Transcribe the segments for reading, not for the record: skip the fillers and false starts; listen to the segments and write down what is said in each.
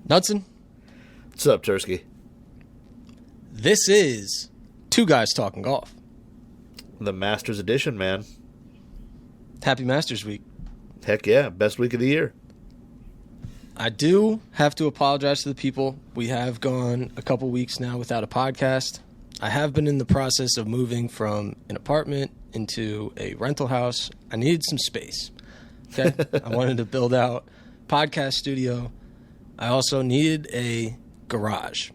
Knudsen. What's up, Tursky? This is Two Guys Talking Golf. The Masters edition, man. Happy Masters Week. Heck yeah, best week of the year. I do have to apologize to the people. We have gone a couple weeks now without a podcast. I have been in the process of moving from an apartment into a rental house. I needed some space. Okay? I wanted to build out a podcast studio. I also needed a garage.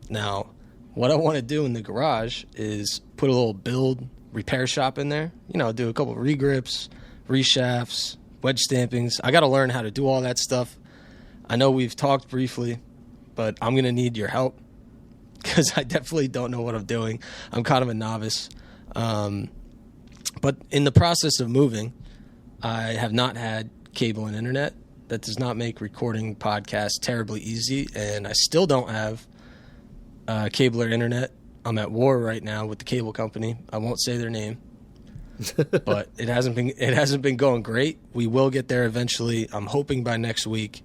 Now, what I want to do in the garage is put a little build repair shop in there. You know, do a couple of regrips, reshafts, wedge stampings. I got to learn how to do all that stuff. I know we've talked briefly, but I'm going to need your help because I definitely don't know what I'm doing. I'm kind of a novice. But in the process of moving, I have not had cable and internet. That does not make recording podcasts terribly easy, and I still don't have cable or internet. I'm at war right now with the cable company. I won't say their name, but it hasn't been going great. We will get there eventually. I'm hoping by next week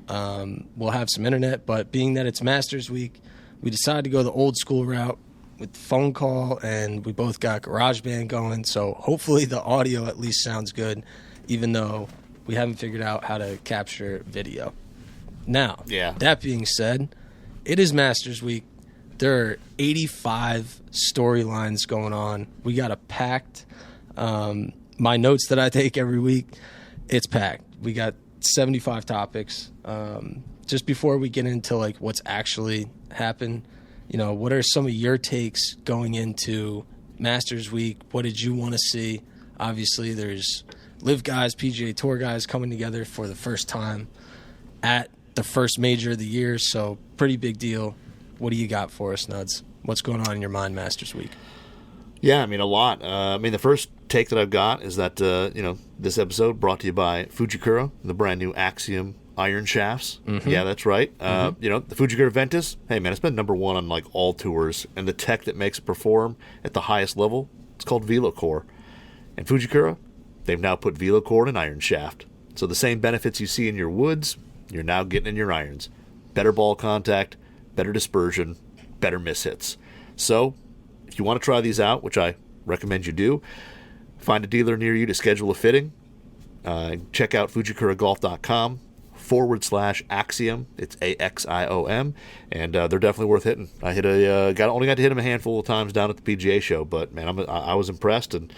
we'll have some internet, but being that it's Masters Week, we decided to go the old school route with the phone call, and we both got GarageBand going, so hopefully the audio at least sounds good, even though we haven't figured out how to capture video. Now, That being said, it is Masters Week. There are 85 storylines going on. We got a packed, my notes that I take every week, it's packed. We got 75 topics. Just before we get into like what's actually happened, you know, what are some of your takes going into Masters Week? What did you want to see? Obviously, there's Live guys, PGA Tour guys coming together for the first time at the first major of the year, so pretty big deal. What do you got for us, Nuds? What's going on in your mind Masters Week? Yeah, I mean, a lot. The first take that I've got is that, this episode brought to you by Fujikura, the brand new Axiom iron shafts. Mm-hmm. Yeah, that's right. The Fujikura Ventus, hey, man, it's been number one on, like, all tours, and the tech that makes it perform at the highest level, it's called VeloCore. And Fujikura, they've now put VeloCore in an iron shaft. So the same benefits you see in your woods, you're now getting in your irons. Better ball contact, better dispersion, better mishits. So if you want to try these out, which I recommend you do, find a dealer near you to schedule a fitting. Check out FujiKuraGolf.com/Axiom. It's AXIOM, and they're definitely worth hitting. I only got to hit them a handful of times down at the PGA show, but man, I was impressed and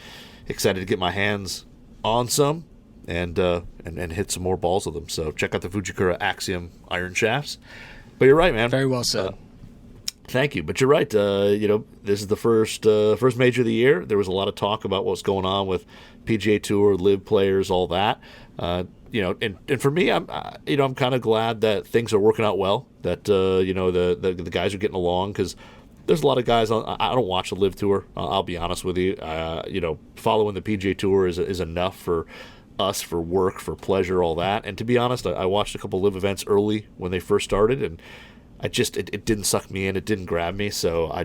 excited to get my hands on some and hit some more balls with them. So check out the Fujikura Axiom iron shafts. But you're right, man. Very well said. Thank you. But you're right. This is the first major of the year. There was a lot of talk about what's going on with PGA Tour, Live players, all that. And for me, I'm kind of glad that things are working out well. That the guys are getting along, because there's a lot of guys. I don't watch the Live Tour. I'll be honest with you. Following the PGA Tour is enough for us, for work, for pleasure, all that. And to be honest, I watched a couple Live events early when they first started, and it didn't suck me in. It didn't grab me. So I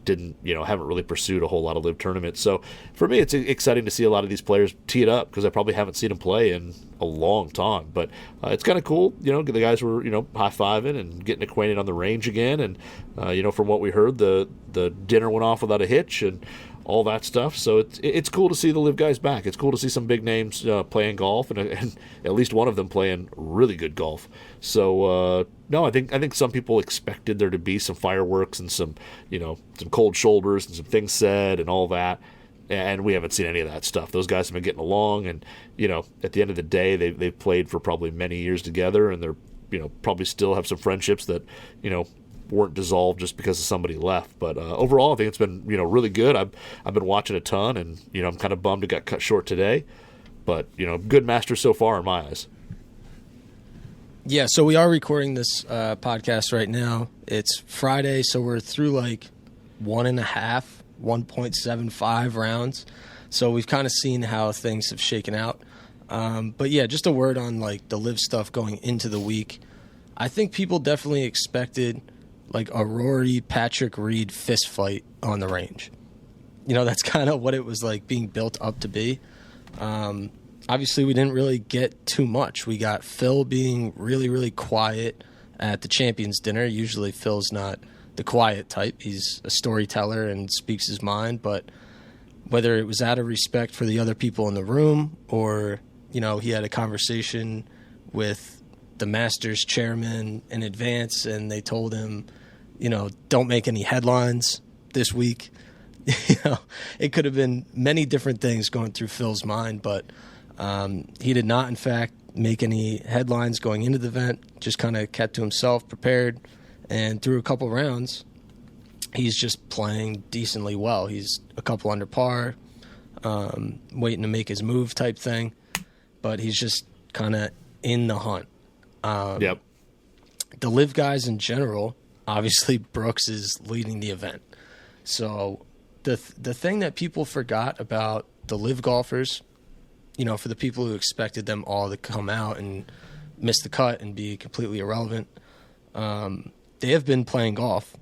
didn't, haven't really pursued a whole lot of Live tournaments. So for me, it's exciting to see a lot of these players tee it up, because I probably haven't seen them play in a long time. But it's kind of cool. The guys were, high-fiving and getting acquainted on the range again. And, from what we heard, the dinner went off without a hitch and all that stuff. So it's cool to see the Live guys back. It's cool to see some big names playing golf, and at least one of them playing really good golf. So no, I think some people expected there to be some fireworks and some cold shoulders and some things said and all that, and we haven't seen any of that stuff. Those guys have been getting along, and at the end of the day, they've played for probably many years together, and they're probably still have some friendships that weren't dissolved just because of somebody left. But overall, I think it's been really good. I've been watching a ton, and I'm kind of bummed it got cut short today, but good Masters so far in my eyes. Yeah, so we are recording this podcast right now. It's Friday, so we're through like 1.75 rounds. So we've kind of seen how things have shaken out. But yeah, just a word on like the Live stuff going into the week. I think people definitely expected like a Rory Patrick Reed fist fight on the range. That's kind of what it was like being built up to be. Obviously, we didn't really get too much. We got Phil being really, really quiet, at the Champions Dinner. Usually Phil's not the quiet type. He's a storyteller and speaks his mind, but whether it was out of respect for the other people in the room or, he had a conversation with the Masters chairman in advance and they told him, don't make any headlines this week. It could have been many different things going through Phil's mind, but he did not, in fact, make any headlines going into the event, just kind of kept to himself, prepared, and through a couple rounds, he's just playing decently well. He's a couple under par, waiting to make his move type thing, but he's just kind of in the hunt. Yep. The live guys in general, obviously Brooks is leading the event. So the thing that people forgot about the live golfers, for the people who expected them all to come out and miss the cut and be completely irrelevant, they have been playing golf.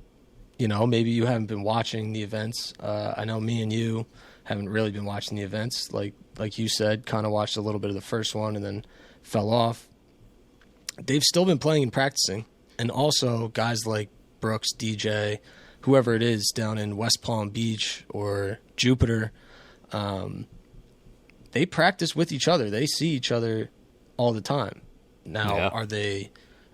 Maybe you haven't been watching the events. I know me and you haven't really been watching the events. Like you said, kind of watched a little bit of the first one and then fell off. They've still been playing and practicing. And also guys like Brooks, DJ, whoever it is down in West Palm Beach or Jupiter, they practice with each other. They see each other all the time. Now, Are they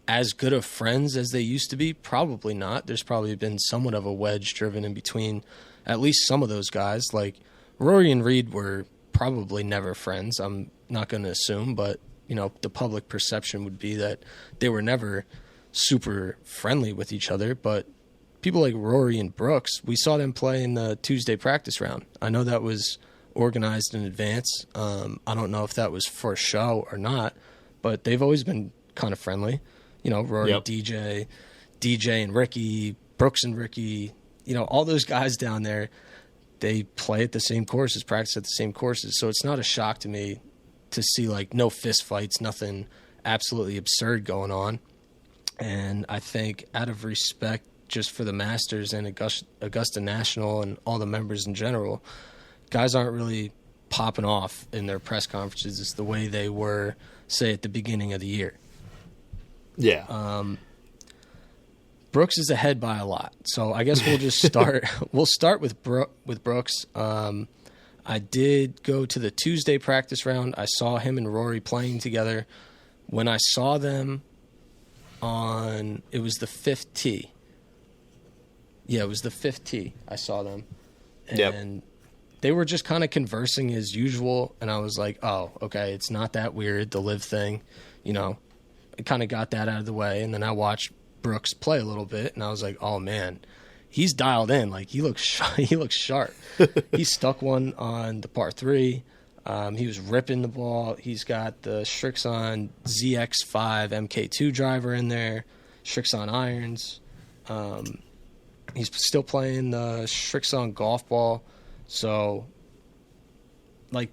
as good of friends as they used to be? Probably not. There's probably been somewhat of a wedge driven in between at least some of those guys. Like Rory and Reed were probably never friends. I'm not going to assume, but the public perception would be that they were never super friendly with each other. But people like Rory and Brooks, we saw them play in the Tuesday practice round. I know that was organized in advance. I don't know if that was for show or not, but they've always been kind of friendly. Rory, Yep. DJ and Ricky, Brooks and Ricky, all those guys down there, they play at the same courses, practice at the same courses. So it's not a shock to me to see no fist fights, nothing absolutely absurd going on. And I think out of respect just for the Masters and Augusta National and all the members in general, guys aren't really popping off in their press conferences. It's the way they were, say, at the beginning of the year. Yeah. Brooks is ahead by a lot. So I guess we'll just start. We'll start with Brooks. I did go to the Tuesday practice round. I saw him and Rory playing together. When I saw them it was the fifth tee. Yeah, it was the fifth tee. I saw them. And they were just kind of conversing as usual. And I was like, oh, okay, it's not that weird, the live thing. I kind of got that out of the way. And then I watched Brooks play a little bit, and I was like, oh, man, he's dialed in. He looks sharp. He stuck one on the par 3. He was ripping the ball. He's got the Srixon ZX5 MK2 driver in there, Srixon irons. He's still playing the Srixon golf ball. So,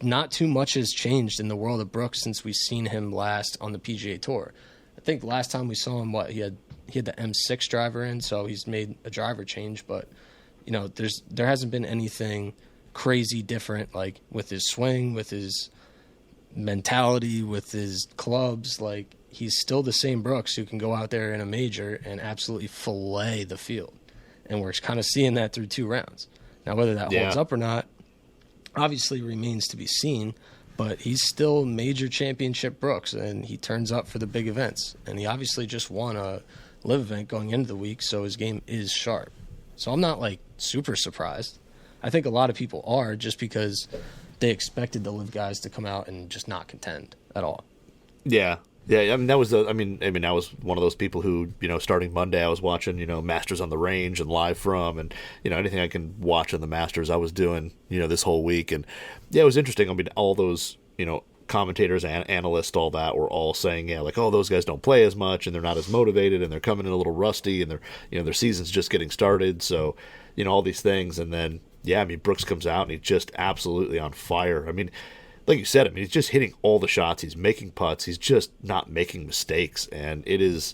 not too much has changed in the world of Brooks since we've seen him last on the PGA Tour. I think last time we saw him, he had the M6 driver in, so he's made a driver change. But, there hasn't been anything crazy different, with his swing, with his mentality, with his clubs. He's still the same Brooks who can go out there in a major and absolutely fillet the field. And we're kind of seeing that through 2 rounds. Now, whether that holds up or not, obviously remains to be seen. But he's still major championship Brooks, and he turns up for the big events. And he obviously just won a live event going into the week, so his game is sharp. So I'm not, super surprised. I think a lot of people are, just because they expected the live guys to come out and just not contend at all. Yeah. Yeah, I mean that was I was one of those people who, starting Monday I was watching, Masters on the Range and live from, and anything I can watch on the Masters I was doing, this whole week. And yeah, it was interesting. I mean, all those, commentators and analysts, all that were all saying, oh, those guys don't play as much and they're not as motivated and they're coming in a little rusty and their season's just getting started. So, all these things. And then, Brooks comes out and he's just absolutely on fire. I mean, like you said, he's just hitting all the shots. He's making putts. He's just not making mistakes, and it's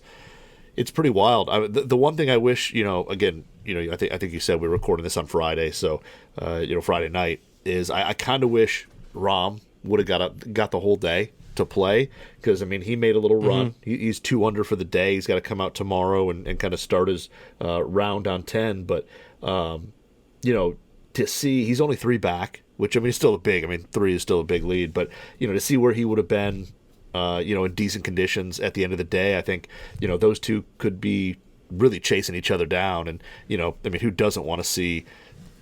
pretty wild. The one thing I wish, again, I think you said we're recording this on Friday, so Friday night is I kind of wish Rahm would have got the whole day. to play, because I mean he made a little run. He's 2 under for the day. He's got to come out tomorrow and kind of start his round on 10. But to see he's only 3 back, which I mean is still a big. I mean 3 is still a big lead, but to see where he would have been, in decent conditions at the end of the day, I think those two could be really chasing each other down. And I mean, who doesn't want to see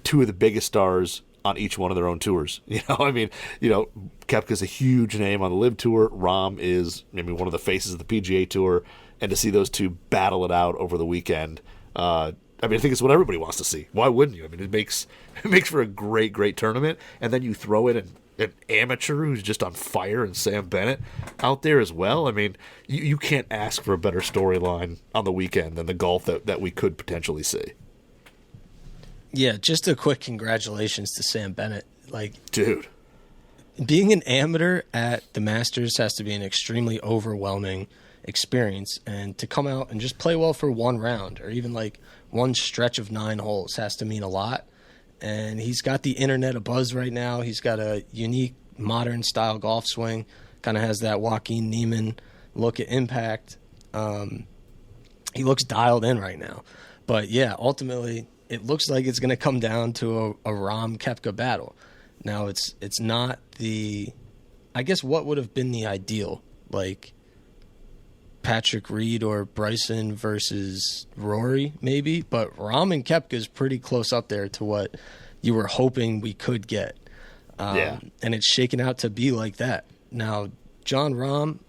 2 of the biggest stars on each one of their own tours? I mean, Koepka's a huge name on the Live Tour. Rahm is, I mean, one of the faces of the PGA Tour, and to see those two battle it out over the weekend, I mean, I think it's what everybody wants to see. Why wouldn't you? I mean, it makes for a great tournament, and then you throw in an amateur who's just on fire, and Sam Bennett out there as well. I mean, you can't ask for a better storyline on the weekend than the golf that we could potentially see. Yeah, just a quick congratulations to Sam Bennett. Like, dude, being an amateur at the Masters has to be an extremely overwhelming experience, and to come out and just play well for one round or even like one stretch of 9 holes has to mean a lot. And he's got the internet abuzz right now. He's got a unique modern style golf swing, kind of has that Joaquin Neiman look at Impact. He looks dialed in right now. But yeah, ultimately it looks like it's going to come down to a Rahm Koepka battle. Now it's not the, I guess what would have been the ideal, like Patrick Reed or Bryson versus Rory maybe, but Rahm and Koepka is pretty close up there to what you were hoping we could get. And it's shaken out to be like that. Now, Jon Rahm,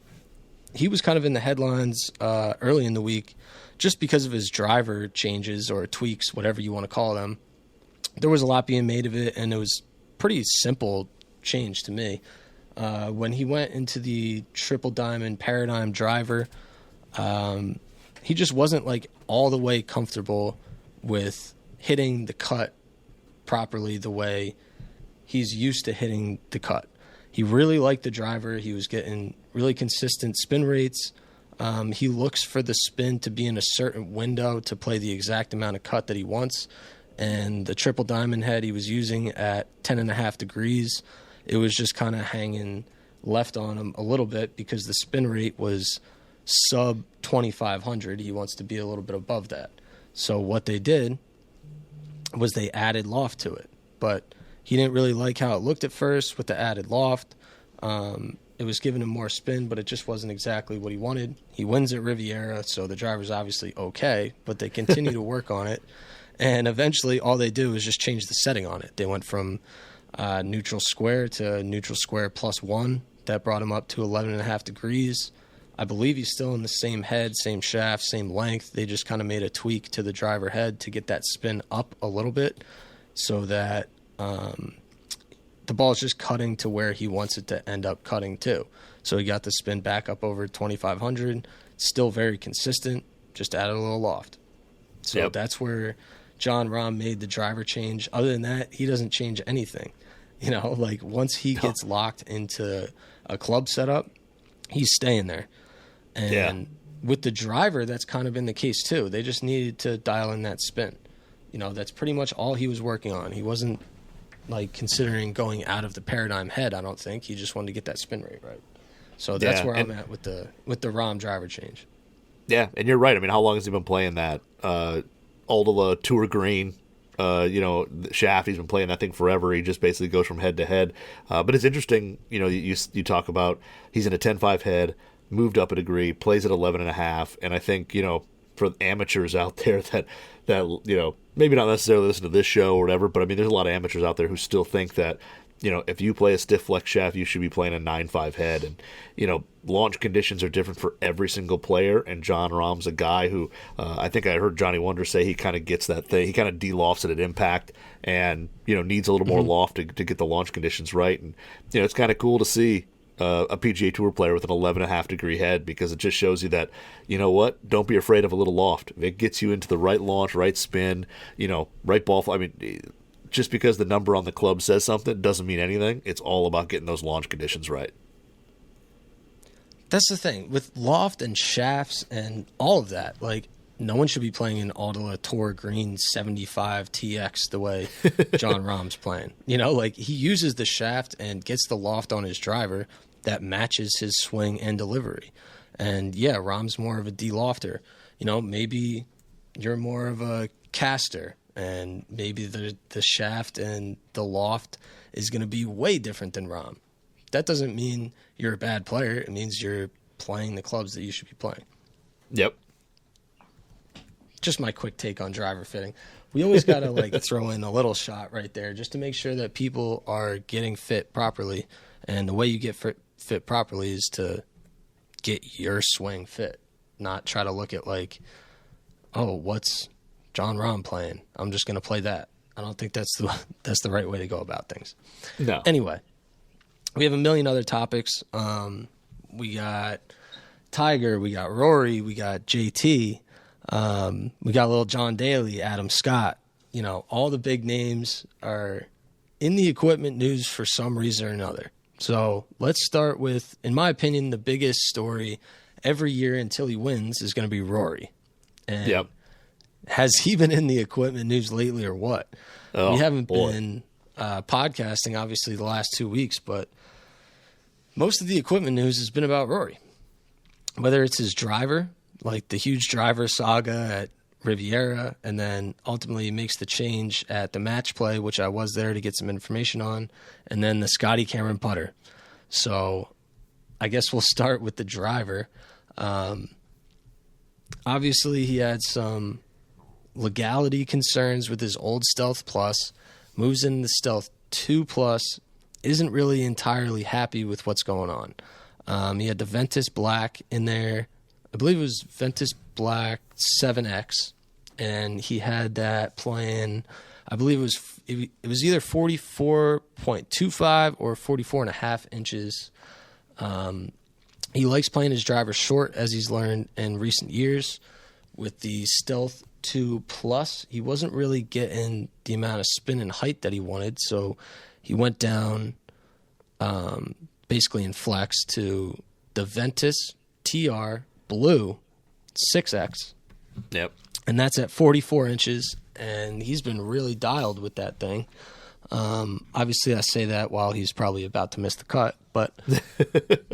he was kind of in the headlines early in the week just because of his driver changes or tweaks, whatever you want to call them. There was a lot being made of it, and it was pretty simple change to me. When he went into the Triple Diamond Paradigm driver, he just wasn't like all the way comfortable with hitting the cut properly the way he's used to hitting the cut. He really liked the driver. He was getting really consistent spin rates. He looks for the spin to be in a certain window to play the exact amount of cut that he wants. And the Triple Diamond head he was using at 10.5 degrees, it was just kind of hanging left on him a little bit because the spin rate was sub 2,500. He wants to be a little bit above that. So what they did was they added loft to it. But he didn't really like how it looked at first with the added loft. It was giving him more spin, but it just wasn't exactly what he wanted. He wins at Riviera, so the driver's obviously okay, but they continue to work on it. And eventually all they do is just change the setting on it. They went from neutral square to neutral square +1. That brought him up to 11.5 degrees. I believe he's still in the same head, same shaft, same length. They just kind of made a tweak to the driver head to get that spin up a little bit so that the ball is just cutting to where he wants it to end up cutting to. So he got the spin back up over 2,500. Still very consistent, just added a little loft. So that's where Jon Rahm made the driver change. Other than that, he doesn't change anything. Like once he gets locked into a club setup, he's staying there. And with the driver, that's kind of been the case too. They just needed to dial in that spin. That's pretty much all he was working on. He wasn't like considering going out of the Paradigm head, I don't think. He just wanted to get that spin rate right. So that's where I'm at with the Rahm driver change. Yeah, and you're right. I mean, how long has he been playing that Aldola Tour Green? The shaft, he's been playing that thing forever. He just basically goes from head to head. But it's interesting, you talk about he's in a 10.5 head, moved up a degree, plays at 11.5, and I think, for amateurs out there that maybe not necessarily listen to this show or whatever, but I mean, there's a lot of amateurs out there who still think that, if you play a stiff flex shaft, you should be playing a 9.5 head. And, launch conditions are different for every single player. And Jon Rahm's a guy who I think I heard Johnny Wonder say he kind of gets that thing. He kind of de-lofts it at impact and, needs a little more loft to get the launch conditions right. And, it's kind of cool to see a PGA Tour player with an 11.5 degree head, because it just shows you that, don't be afraid of a little loft. If it gets you into the right launch, right spin, right ball. I mean, just because the number on the club says something doesn't mean anything. It's all about getting those launch conditions right. That's the thing with loft and shafts and all of that. Like, no one should be playing an Aldola Tour Green 75 TX the way Jon Rahm's playing. Like he uses the shaft and gets the loft on his driver, that matches his swing and delivery. And yeah, Rahm's more of a de-lofter. Maybe you're more of a caster, and maybe the shaft and the loft is going to be way different than Rahm. That doesn't mean you're a bad player. It means you're playing the clubs that you should be playing. Yep. Just my quick take on driver fitting. We always got to throw in a little shot right there just to make sure that people are getting fit properly. And the way you get fit properly is to get your swing fit, not try to look at what's Jon Rahm playing? I'm just going to play that. I don't think that's the right way to go about things. No. Anyway, we have a million other topics. We got Tiger, we got Rory, we got JT, we got little John Daly, Adam Scott. All the big names are in the equipment news for some reason or another. So let's start with, in my opinion, the biggest story every year until he wins is going to be Rory. And yep. Has he been in the equipment news lately or what? We haven't been podcasting, obviously, the last 2 weeks, but most of the equipment news has been about Rory. Whether it's his driver, like the huge driver saga at Riviera, and then ultimately he makes the change at the match play, which I was there to get some information on, and then the Scotty Cameron putter. So I guess we'll start with the driver. Obviously, he had some legality concerns with his old Stealth Plus, moves into the Stealth 2 Plus, isn't really entirely happy with what's going on. He had the Ventus Black in there. I believe it was Ventus Black 7X, and he had that playing, I believe it was either 44.25 or 44.5 inches. He likes playing his driver short, as he's learned in recent years. With the Stealth 2 Plus, he wasn't really getting the amount of spin and height that he wanted, so he went down basically in flex to the Ventus TR Blue 6X. Yep. And that's at 44 inches, and he's been really dialed with that thing. Obviously, I say that while he's probably about to miss the cut, but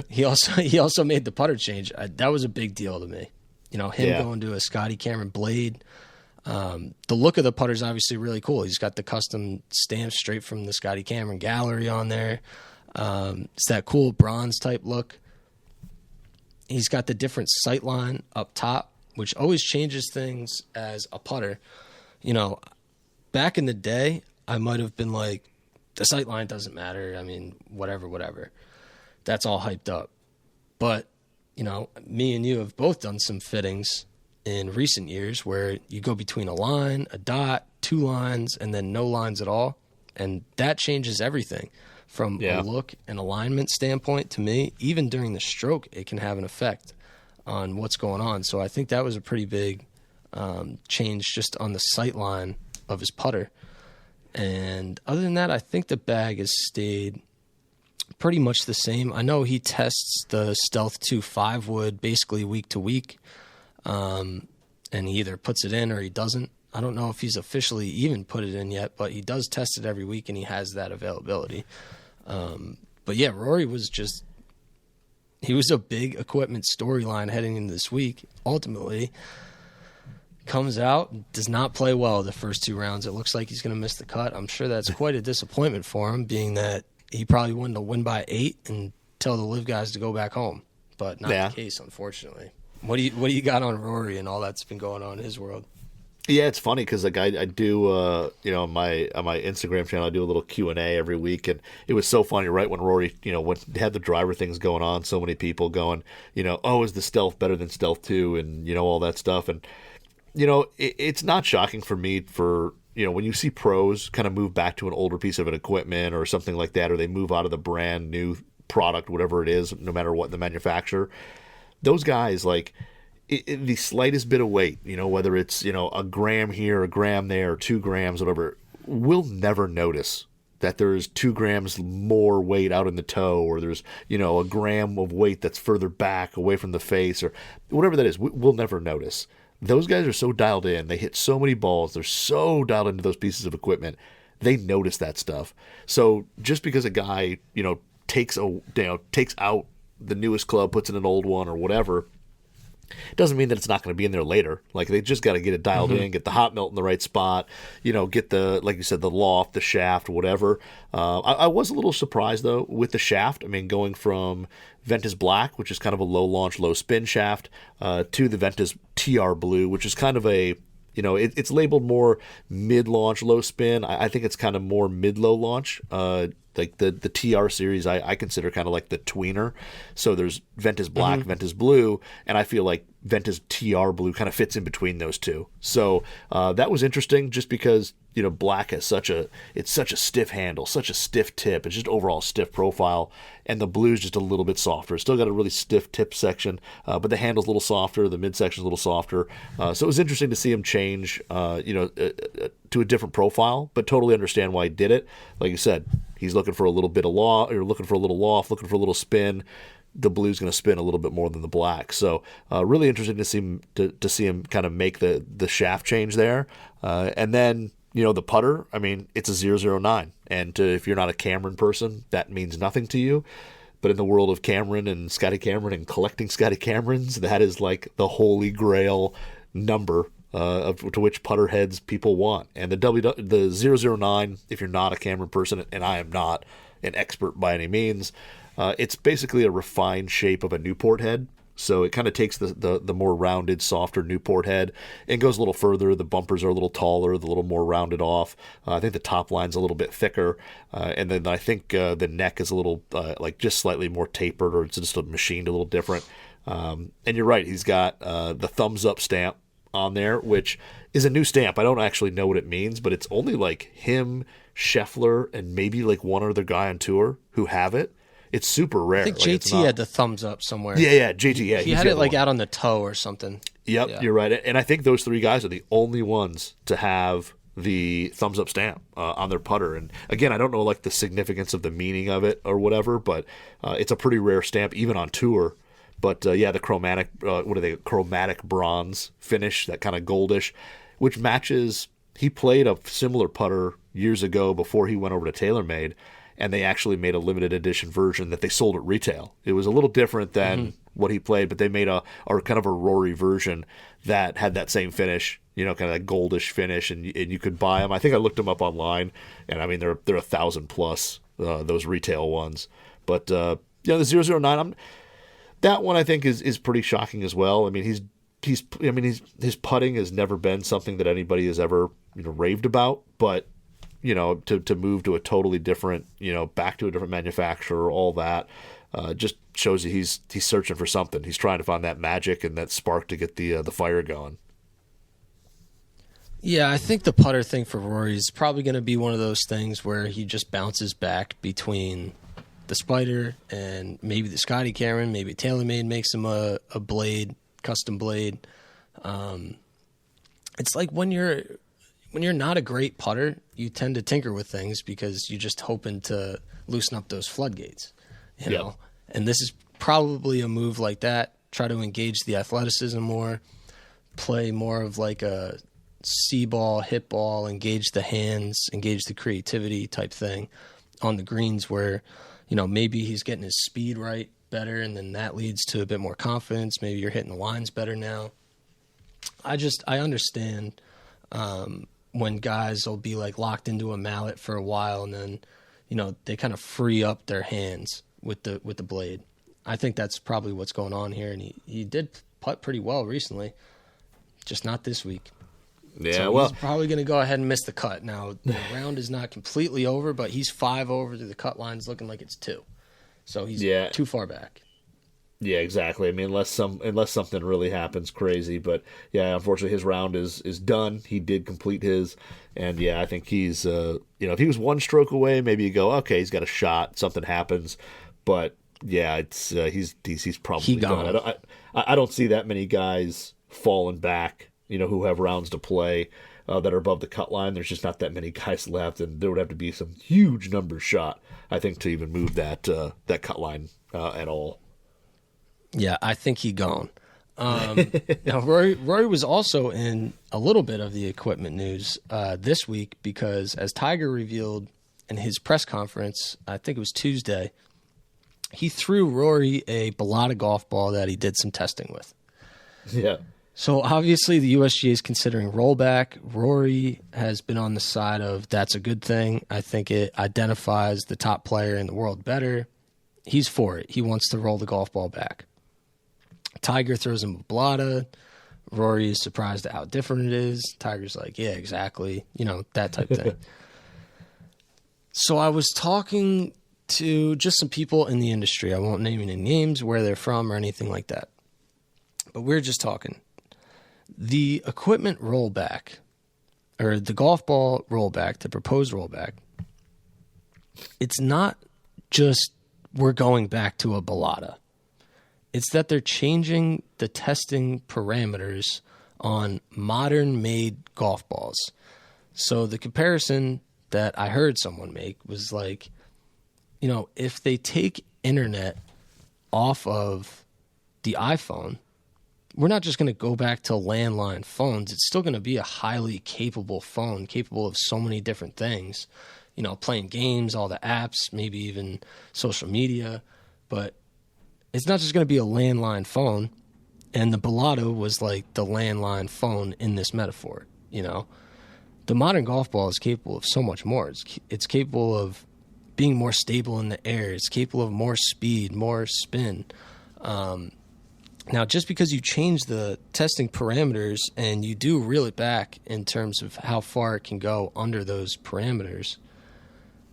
he also made the putter change. That was a big deal to me. Going to a Scotty Cameron blade. The look of the putter is obviously really cool. He's got the custom stamps straight from the Scotty Cameron gallery on there. It's that cool bronze type look. He's got the different sight line up top, which always changes things as a putter. Back in the day, I might have been like, the sight line doesn't matter. I mean, whatever. That's all hyped up. But, me and you have both done some fittings in recent years where you go between a line, a dot, 2 lines, and then no lines at all. And that changes everything from a look and alignment standpoint. To me, even during the stroke, it can have an effect on what's going on. So I think that was a pretty big change just on the sight line of his putter. And other than that, I think the bag has stayed pretty much the same. I know he tests the Stealth 2 5-wood basically week to week, and he either puts it in or he doesn't. I don't know if he's officially even put it in yet, but he does test it every week, and he has that availability. But yeah, Rory was he was a big equipment storyline heading into this week. Ultimately, comes out, does not play well the first 2 rounds. It looks like he's going to miss the cut. I'm sure that's quite a disappointment for him, being that he probably wanted to win by 8 and tell the live guys to go back home. But not the case, unfortunately. What do you got on Rory and all that's been going on in his world? Yeah, it's funny because I do on my Instagram channel I do a little Q&A every week, and it was so funny right when Rory when they had the driver things going on, so many people going is the Stealth better than Stealth 2 and all that stuff, and it's not shocking for me when you see pros kind of move back to an older piece of an equipment or something like that, or they move out of the brand new product, whatever it is, no matter what the manufacturer, those guys the slightest bit of weight, whether it's, a gram here, a gram there, 2 grams, whatever, we'll never notice that there's 2 grams more weight out in the toe, or there's, a gram of weight that's further back away from the face, or whatever that is. We'll never notice. Those guys are so dialed in. They hit so many balls. They're so dialed into those pieces of equipment. They notice that stuff. So just because a guy, takes out the newest club, puts in an old one or whatever, doesn't mean that it's not going to be in there later. Like, they just got to get it dialed in, get the hot melt in the right spot, get the, like you said, the loft, the shaft, whatever. I was a little surprised, though, with the shaft. I mean, going from Ventus Black, which is kind of a low launch, low spin shaft, to the Ventus TR Blue, which is kind of a, it's labeled more mid-launch, low spin. I think it's kind of more mid-low launch. Like the TR series, I consider kind of like the tweener. So there's Ventus Black, Ventus Blue, and I feel like Ventus TR Blue kind of fits in between those two. So that was interesting, just because Black has such a stiff handle, such a stiff tip, it's just overall stiff profile, and the Blue's just a little bit softer. It's still got a really stiff tip section, but the handle's a little softer, the midsection is a little softer. So it was interesting to see him change, to a different profile, but totally understand why he did it. Like you said, he's looking for a little bit of looking for a little loft, looking for a little spin. The Blue's going to spin a little bit more than the Black. So really interesting to see him kind of make the shaft change there. And then, the putter, I mean, it's a 009. And if you're not a Cameron person, that means nothing to you. But in the world of Cameron and Scotty Cameron and collecting Scotty Camerons, that is like the holy grail number to which putter heads people want. And the 009, if you're not a Cameron person, and I am not an expert by any means, it's basically a refined shape of a Newport head. So it kind of takes the more rounded, softer Newport head and goes a little further. The bumpers are a little taller, the little more rounded off. I think the top line's a little bit thicker. And then I think the neck is a little like just slightly more tapered, or it's just machined a little different. And you're right, he's got the thumbs up stamp on there, which is a new stamp. I don't actually know what it means, but it's only like him, Scheffler, and maybe like one other guy on tour who have it. It's super rare. I think JT had the thumbs up somewhere. Yeah, JT. Yeah, he had it like out on the toe or something. Yep, yeah. You're right. And I think those three guys are the only ones to have the thumbs up stamp on their putter. And again, I don't know like the significance of the meaning of it or whatever, but it's a pretty rare stamp even on tour. But the chromatic, chromatic bronze finish, that kind of goldish, which matches. He played a similar putter years ago before he went over to TaylorMade, and they actually made a limited edition version that they sold at retail. It was a little different than what he played, but they made a kind of a Rory version that had that same finish, kind of that goldish finish, and you could buy them. I think I looked them up online, and I mean they're 1,000 plus those retail ones. But the 009, that one I think is pretty shocking as well. I mean his putting has never been something that anybody has ever raved about, but to move to a totally different, back to a different manufacturer, all that, just shows you he's searching for something. He's trying to find that magic and that spark to get the fire going. Yeah, I think the putter thing for Rory is probably going to be one of those things where he just bounces back between the Spider and maybe the Scotty Cameron, maybe TaylorMade makes him a blade, custom blade. It's like when you're not a great putter, you tend to tinker with things because you're just hoping to loosen up those floodgates, you know? And this is probably a move like that. Try to engage the athleticism more, play more of like a C-ball, hit ball, engage the hands, engage the creativity type thing on the greens where, maybe he's getting his speed right better, and then that leads to a bit more confidence. Maybe you're hitting the lines better now. I understand when guys will be like locked into a mallet for a while, and then they kind of free up their hands with the blade. I think that's probably what's going on here, and he did putt pretty well recently, just not this week. Yeah, so well, he's probably going to go ahead and miss the cut. Now the round is not completely over, but he's 5 over to the cut line's looking like it's 2, so he's too far back. Yeah, exactly. I mean, unless something really happens crazy, but yeah, unfortunately, his round is done. He did complete his, and yeah, I think he's if he was 1 stroke away, maybe you go, okay, he's got a shot, something happens, but yeah, it's he's probably gone. I don't see that many guys falling back, who have rounds to play that are above the cut line. There's just not that many guys left, and there would have to be some huge numbers shot, I think, to even move that cut line at all. Yeah, I think he gone. Now, Rory was also in a little bit of the equipment news this week because, as Tiger revealed in his press conference, I think it was Tuesday, he threw Rory a Balata golf ball that he did some testing with. Yeah. So obviously the USGA is considering rollback. Rory has been on the side of that's a good thing. I think it identifies the top player in the world better. He's for it. He wants to roll the golf ball back. Tiger throws him a Balata. Rory is surprised at how different it is. Tiger's like, yeah, exactly. You know, that type thing. So I was talking to just some people in the industry. I won't name any names, where they're from or anything like that. But we're just talking. The equipment rollback, or the golf ball rollback, the proposed rollback, it's not just we're going back to a Balata. It's that they're changing the testing parameters on modern-made golf balls. So the comparison that I heard someone make was like, you know, if they take internet off of the iPhone, we're not just going to go back to landline phones. It's still going to be a highly capable phone, capable of so many different things, you know, playing games, all the apps, maybe even social media. But it's not just going to be a landline phone. And the Balata was like the landline phone in this metaphor, you know. The modern golf ball is capable of so much more. It's capable of being more stable in the air. It's capable of more speed, more spin. Now, just because you change the testing parameters and you do reel it back in terms of how far it can go under those parameters,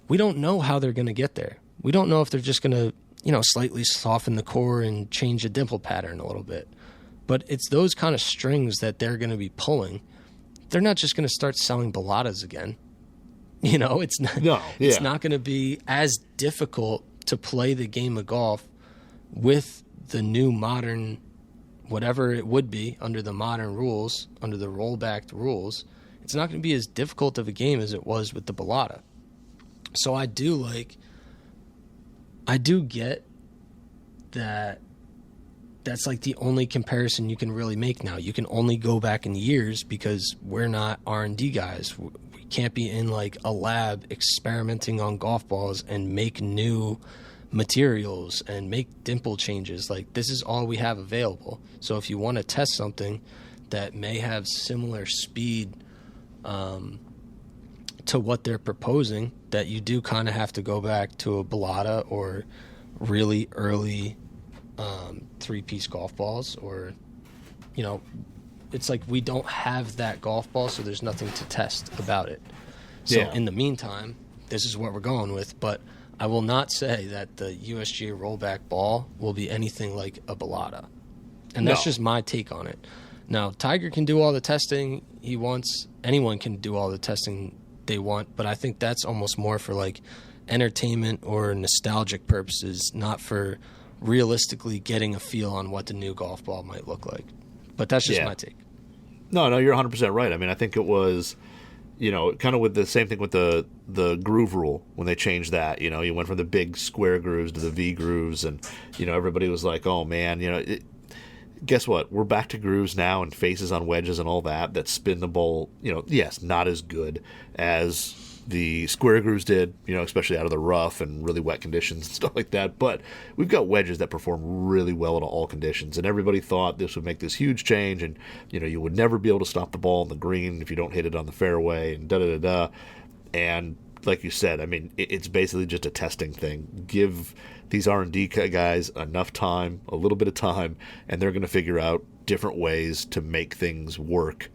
we don't know how they're going to get there. We don't know if they're just going to, you know, slightly soften the core and change the dimple pattern a little bit. But it's those kind of strings that they're going to be pulling. They're not just going to start selling Balatas again. You know, it's not. No, yeah. It's not going to be as difficult to play the game of golf with the new modern, whatever it would be under the modern rules, under the rollback rules. It's not going to be as difficult of a game as it was with the Balata. So I do get that. That's like the only comparison you can really make now. You can only go back in years because we're not R&D guys. We can't be in like a lab experimenting on golf balls and make new materials and make dimple changes. Like, this is all we have available. So if you want to test something that may have similar speed to what they're proposing, that you do kind of have to go back to a Balata or really early three-piece golf balls, or, you know, it's like we don't have that golf ball, so there's nothing to test about it. So in the meantime, this is what we're going with. But I will not say that the USGA rollback ball will be anything like a Balata. And that's just my take on it. Now, Tiger can do all the testing he wants. Anyone can do all the testing they want. But I think that's almost more for like entertainment or nostalgic purposes, not for realistically getting a feel on what the new golf ball might look like. But that's just my take. No, you're 100% right. I mean, I think it was, you know, kind of with the same thing with the groove rule when they changed that. You know, you went from the big square grooves to the V grooves, and, you know, everybody was like, oh, man, you know, guess what? We're back to grooves now and faces on wedges and all that spin the ball, you know, yes, not as good as the square grooves did, you know, especially out of the rough and really wet conditions and stuff like that. But we've got wedges that perform really well in all conditions, and everybody thought this would make this huge change, and, you know, you would never be able to stop the ball on the green if you don't hit it on the fairway, and da-da-da-da. And like you said, I mean, it's basically just a testing thing. Give these R&D guys enough time, a little bit of time, and they're going to figure out different ways to make things work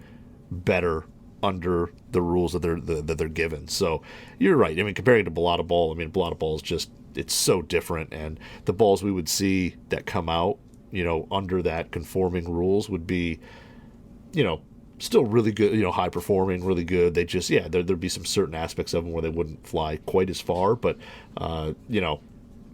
better under the rules that they're given. So you're right. I mean, comparing to Balata ball, I mean, Balata ball is just, it's so different, and the balls we would see that come out, you know, under that conforming rules would be, you know, still really good, you know, high performing, really good. They just, there'd be some certain aspects of them where they wouldn't fly quite as far, but you know,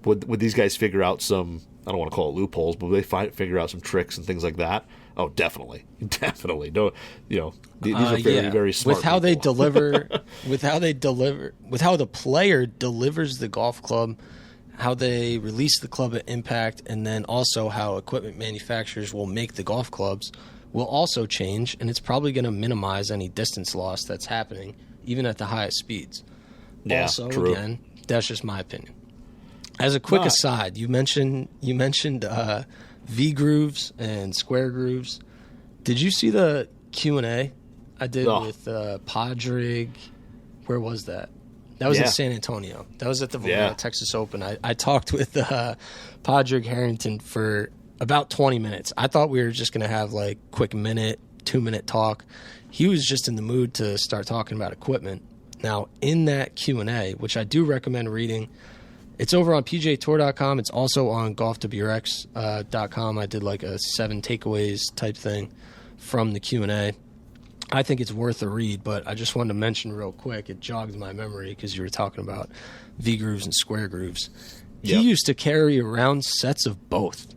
would these guys figure out some, I don't want to call it loopholes, but would they figure out some tricks and things like that? Oh, definitely. No, you know, these are very, very smart. With how they deliver, with how the player delivers the golf club, how they release the club at impact, and then also how equipment manufacturers will make the golf clubs will also change, and it's probably going to minimize any distance loss that's happening, even at the highest speeds. Yeah, also, true. Again, that's just my opinion. As a quick aside, you mentioned V grooves and square grooves. Did you see the Q&A I did with Podrig? Where was that? That was in San Antonio. That was at the Valero Texas Open. I talked with Podrig Harrington for about 20 minutes. I thought we were just going to have like quick 2-minute talk. He was just in the mood to start talking about equipment. Now, in that Q&A, which I do recommend reading, it's over on PGAtour.com. It's also on GolfWRX.com. I did like a 7 takeaways type thing from the Q&A. I think it's worth a read, but I just wanted to mention real quick, it jogged my memory because you were talking about V-grooves and square grooves. He used to carry around sets of both.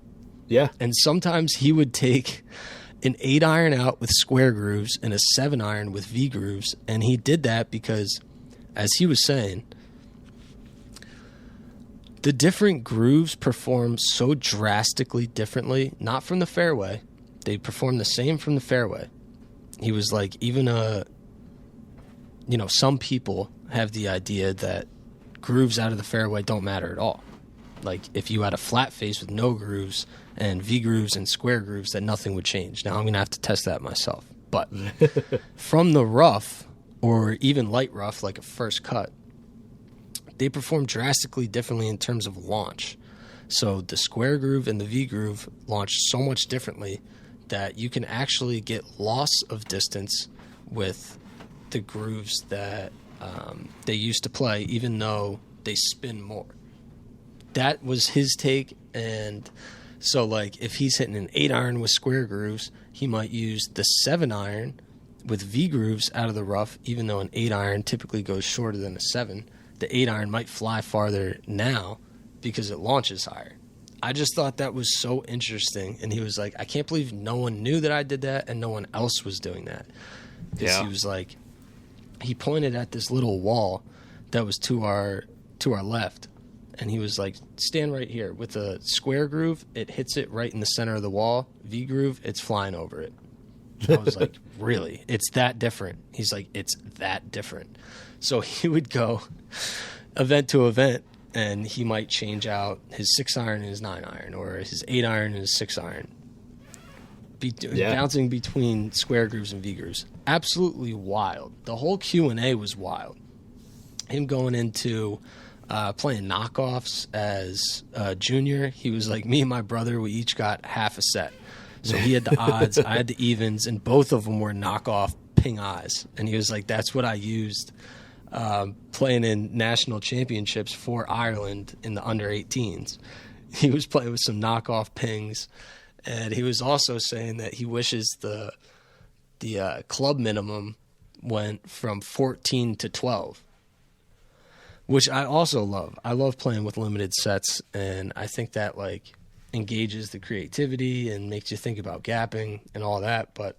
Yeah. And sometimes he would take an 8-iron out with square grooves and a 7-iron with V-grooves, and he did that because, as he was saying, the different grooves perform so drastically differently, not from the fairway. They perform the same from the fairway. He was like, even some people have the idea that grooves out of the fairway don't matter at all. Like if you had a flat face with no grooves and V grooves and square grooves, that nothing would change. Now I'm going to have to test that myself. But from the rough or even light rough, like a first cut, they perform drastically differently in terms of launch. So the square groove and the V groove launch so much differently that you can actually get loss of distance with the grooves that they used to play, even though they spin more. That was his take. And so, like, if he's hitting an 8-iron with square grooves, he might use the 7-iron with V grooves out of the rough, even though an 8-iron typically goes shorter than a 7. The 8-iron might fly farther now because it launches higher. I just thought that was so interesting. And he was like, I can't believe no one knew that I did that and no one else was doing that. Because he was like, he pointed at this little wall that was to our left. And he was like, stand right here. With a square groove, it hits it right in the center of the wall. V groove, it's flying over it. I was like, really? It's that different? He's like, it's that different. So he would go event to event, and he might change out his 6-iron and his 9-iron, or his 8-iron and his 6-iron, bouncing between square grooves and V grooves. Absolutely wild. The whole Q&A was wild. Him going into playing knockoffs as a junior, he was like, me and my brother, we each got half a set. So he had the odds, I had the evens, and both of them were knockoff ping eyes. And he was like, that's what I used playing in national championships for Ireland in the under-18s. He was playing with some knockoff pings, and he was also saying that he wishes the club minimum went from 14 to 12, which I also love. I love playing with limited sets, and I think that like engages the creativity and makes you think about gapping and all that. But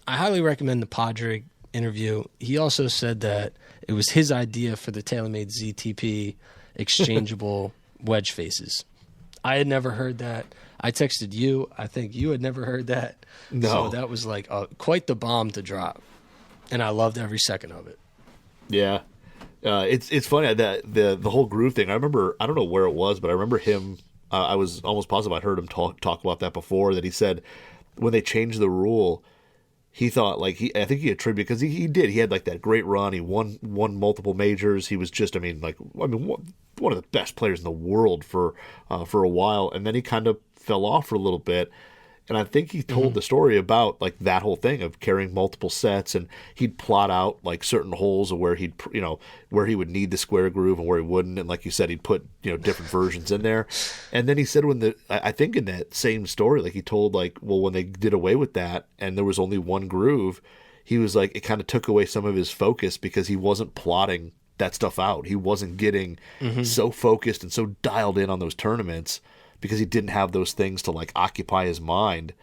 I highly recommend the Podrig interview. He also said that it was his idea for the TaylorMade ZTP exchangeable wedge faces. I had never heard that. I texted you. I think you had never heard that. No. So that was like quite the bomb to drop, and I loved every second of it. Yeah. It's funny that the whole groove thing. I remember, I don't know where it was, but I remember him. I was almost positive I'd heard him talk about that before. That he said when they changed the rule, he thought like I think he attributed because he did. He had like that great run. He won multiple majors. He was just one of the best players in the world for a while, and then he kind of fell off for a little bit. And I think he told the story about like that whole thing of carrying multiple sets, and he'd plot out like certain holes of where where he would need the square groove and where he wouldn't. And like you said, he'd put, different versions in there. And then he said I think in that same story, like he told like, well, when they did away with that and there was only one groove, he was like, it kind of took away some of his focus because he wasn't plotting that stuff out. He wasn't getting so focused and so dialed in on those tournaments, because he didn't have those things to like occupy his mind,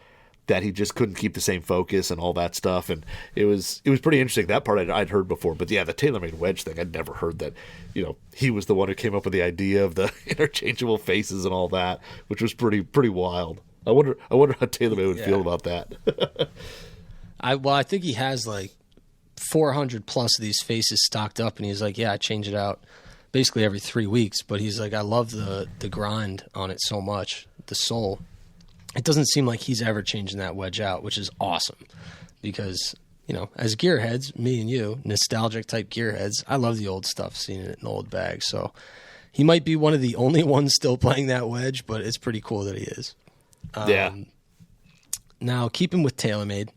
that he just couldn't keep the same focus and all that stuff. And it was pretty interesting. That part I'd heard before, but yeah, the TaylorMade wedge thing, I'd never heard that, he was the one who came up with the idea of the interchangeable faces and all that, which was pretty wild. I wonder how TaylorMade would feel about that. I think he has like 400 plus of these faces stocked up, and he's like, yeah, I change it out basically every 3 weeks. But he's like, I love the grind on it so much, the soul. It doesn't seem like he's ever changing that wedge out, which is awesome because, you know, as gearheads, me and you, nostalgic type gearheads, I love the old stuff, seeing it in the old bag. So he might be one of the only ones still playing that wedge, but it's pretty cool that he is. Yeah. Now, keeping with TaylorMade,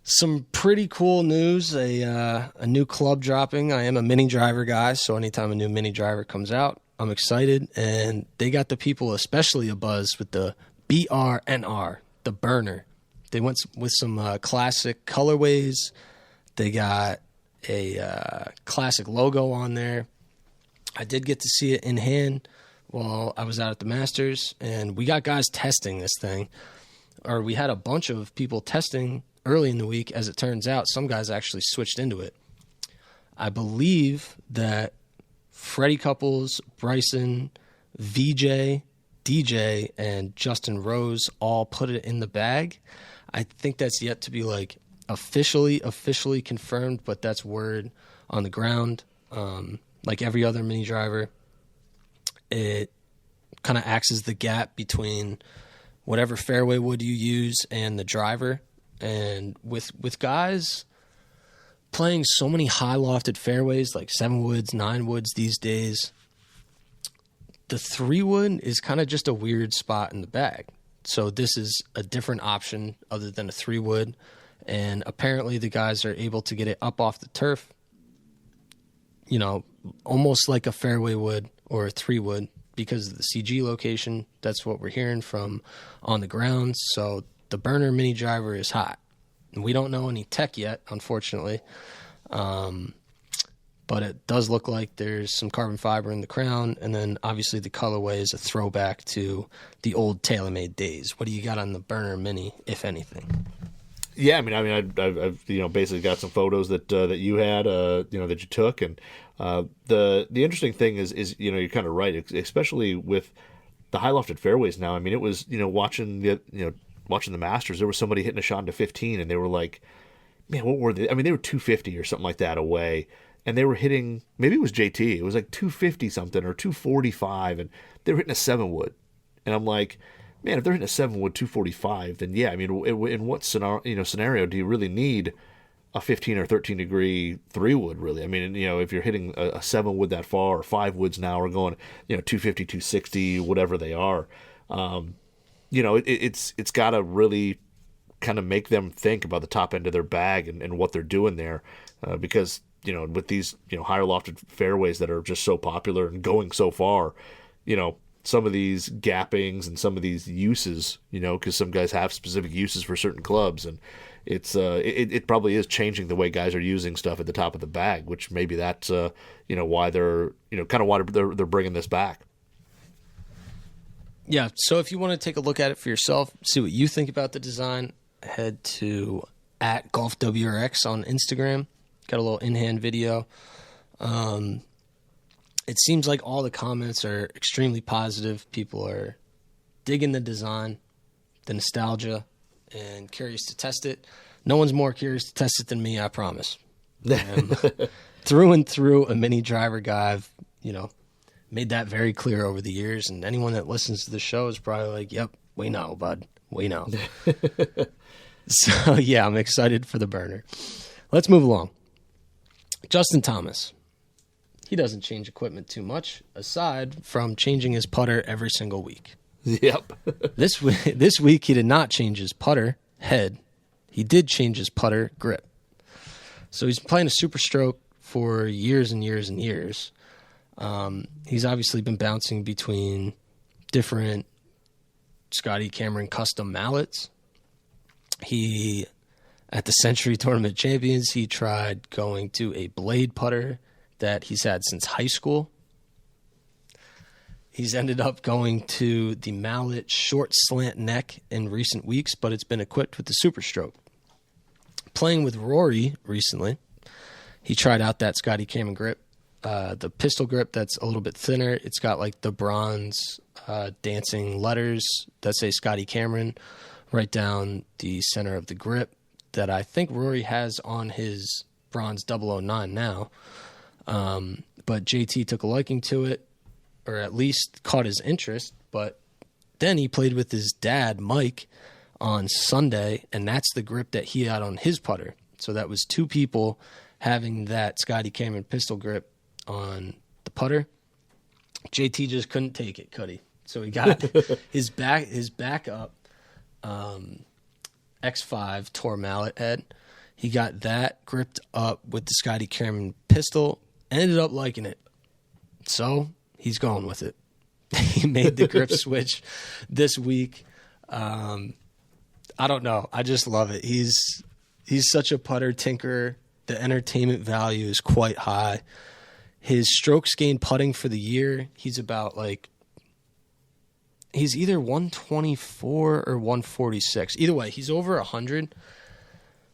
some pretty cool news, a new club dropping. I am a mini driver guy, so anytime a new mini driver comes out, I'm excited. And they got the people especially abuzz with the BRNR, the burner. They went with some classic colorways. They got a classic logo on there. I did get to see it in hand while I was out at the Masters, and we got guys testing this thing. Or we had a bunch of people testing early in the week. As it turns out, some guys actually switched into it. I believe that Freddie Couples, Bryson, VJ, DJ, and Justin Rose all put it in the bag. I think that's yet to be like officially confirmed, but that's word on the ground. Like every other mini driver, it kind of acts as the gap between whatever fairway wood you use and the driver. And with guys playing so many high lofted fairways, like 7 woods, 9 woods these days, the 3 wood is kind of just a weird spot in the bag. So this is a different option other than a 3 wood. And apparently the guys are able to get it up off the turf, you know, almost like a fairway wood or a 3 wood because of the CG location. That's what we're hearing from on the ground. So the burner mini driver is hot. And we don't know any tech yet, unfortunately. But it does look like there's some carbon fiber in the crown. And then obviously the colorway is a throwback to the old TaylorMade days. What do you got on the burner mini, if anything? Yeah, I mean, I've basically got some photos that you had, that you took, and the interesting thing is you're kind of right, especially with the high lofted fairways now. I mean, it was watching the Masters, there was somebody hitting a shot into 15, and they were like, man, what were they? I mean, they were 250 or something like that away, and they were hitting, maybe it was JT, it was like 250 something or 245, and they were hitting a 7 wood, and I'm like, man, if they're hitting a 7 wood 245, then yeah, I mean, in what scenario do you really need a 15 or 13 degree 3 wood, really? I mean, if you're hitting a 7 wood that far, or 5 woods now are going, 250, 260, whatever they are, it's got to really kind of make them think about the top end of their bag and what they're doing there, because with these higher lofted fairways that are just so popular and going so far, some of these gappings and some of these uses, because some guys have specific uses for certain clubs, and it probably is changing the way guys are using stuff at the top of the bag, which maybe that's why they're kind of why they're bringing this back. Yeah, so if you want to take a look at it for yourself, see what you think about the design, head to @GolfWRX on Instagram. Got a little in-hand video. It seems like all the comments are extremely positive. People are digging the design, the nostalgia, and curious to test it. No one's more curious to test it than me, I promise. Through and through, a mini driver guy. I've, made that very clear over the years, and anyone that listens to the show is probably like, yep, we know, bud. We know. So, yeah, I'm excited for the burner. Let's move along. Justin Thomas. He doesn't change equipment too much, aside from changing his putter every single week. Yep. This week, he did not change his putter head. He did change his putter grip. So he's been playing a Super Stroke for years and years and years. He's obviously been bouncing between different Scotty Cameron custom mallets. At the Century Tournament Champions, he tried going to a blade putter that he's had since high school. He's ended up going to the mallet short slant neck in recent weeks, but it's been equipped with the Super Stroke. Playing with Rory recently, he tried out that Scotty Cameron grip, the pistol grip that's a little bit thinner. It's got like the bronze dancing letters that say Scotty Cameron right down the center of the grip that I think Rory has on his bronze 009 now. but JT took a liking to it, or at least caught his interest. But then he played with his dad, Mike, on Sunday, and that's the grip that he had on his putter. So that was two people having that Scotty Cameron pistol grip on the putter. JT just couldn't take it, could he? So he got his backup X5 Tour mallet head. He got that gripped up with the Scotty Cameron pistol, ended up liking it. So he's going with it. He made the grip switch this week. I don't know. I just love it. He's such a putter tinkerer. The entertainment value is quite high. His strokes gained putting for the year, he's about he's either 124 or 146. Either way, he's over 100.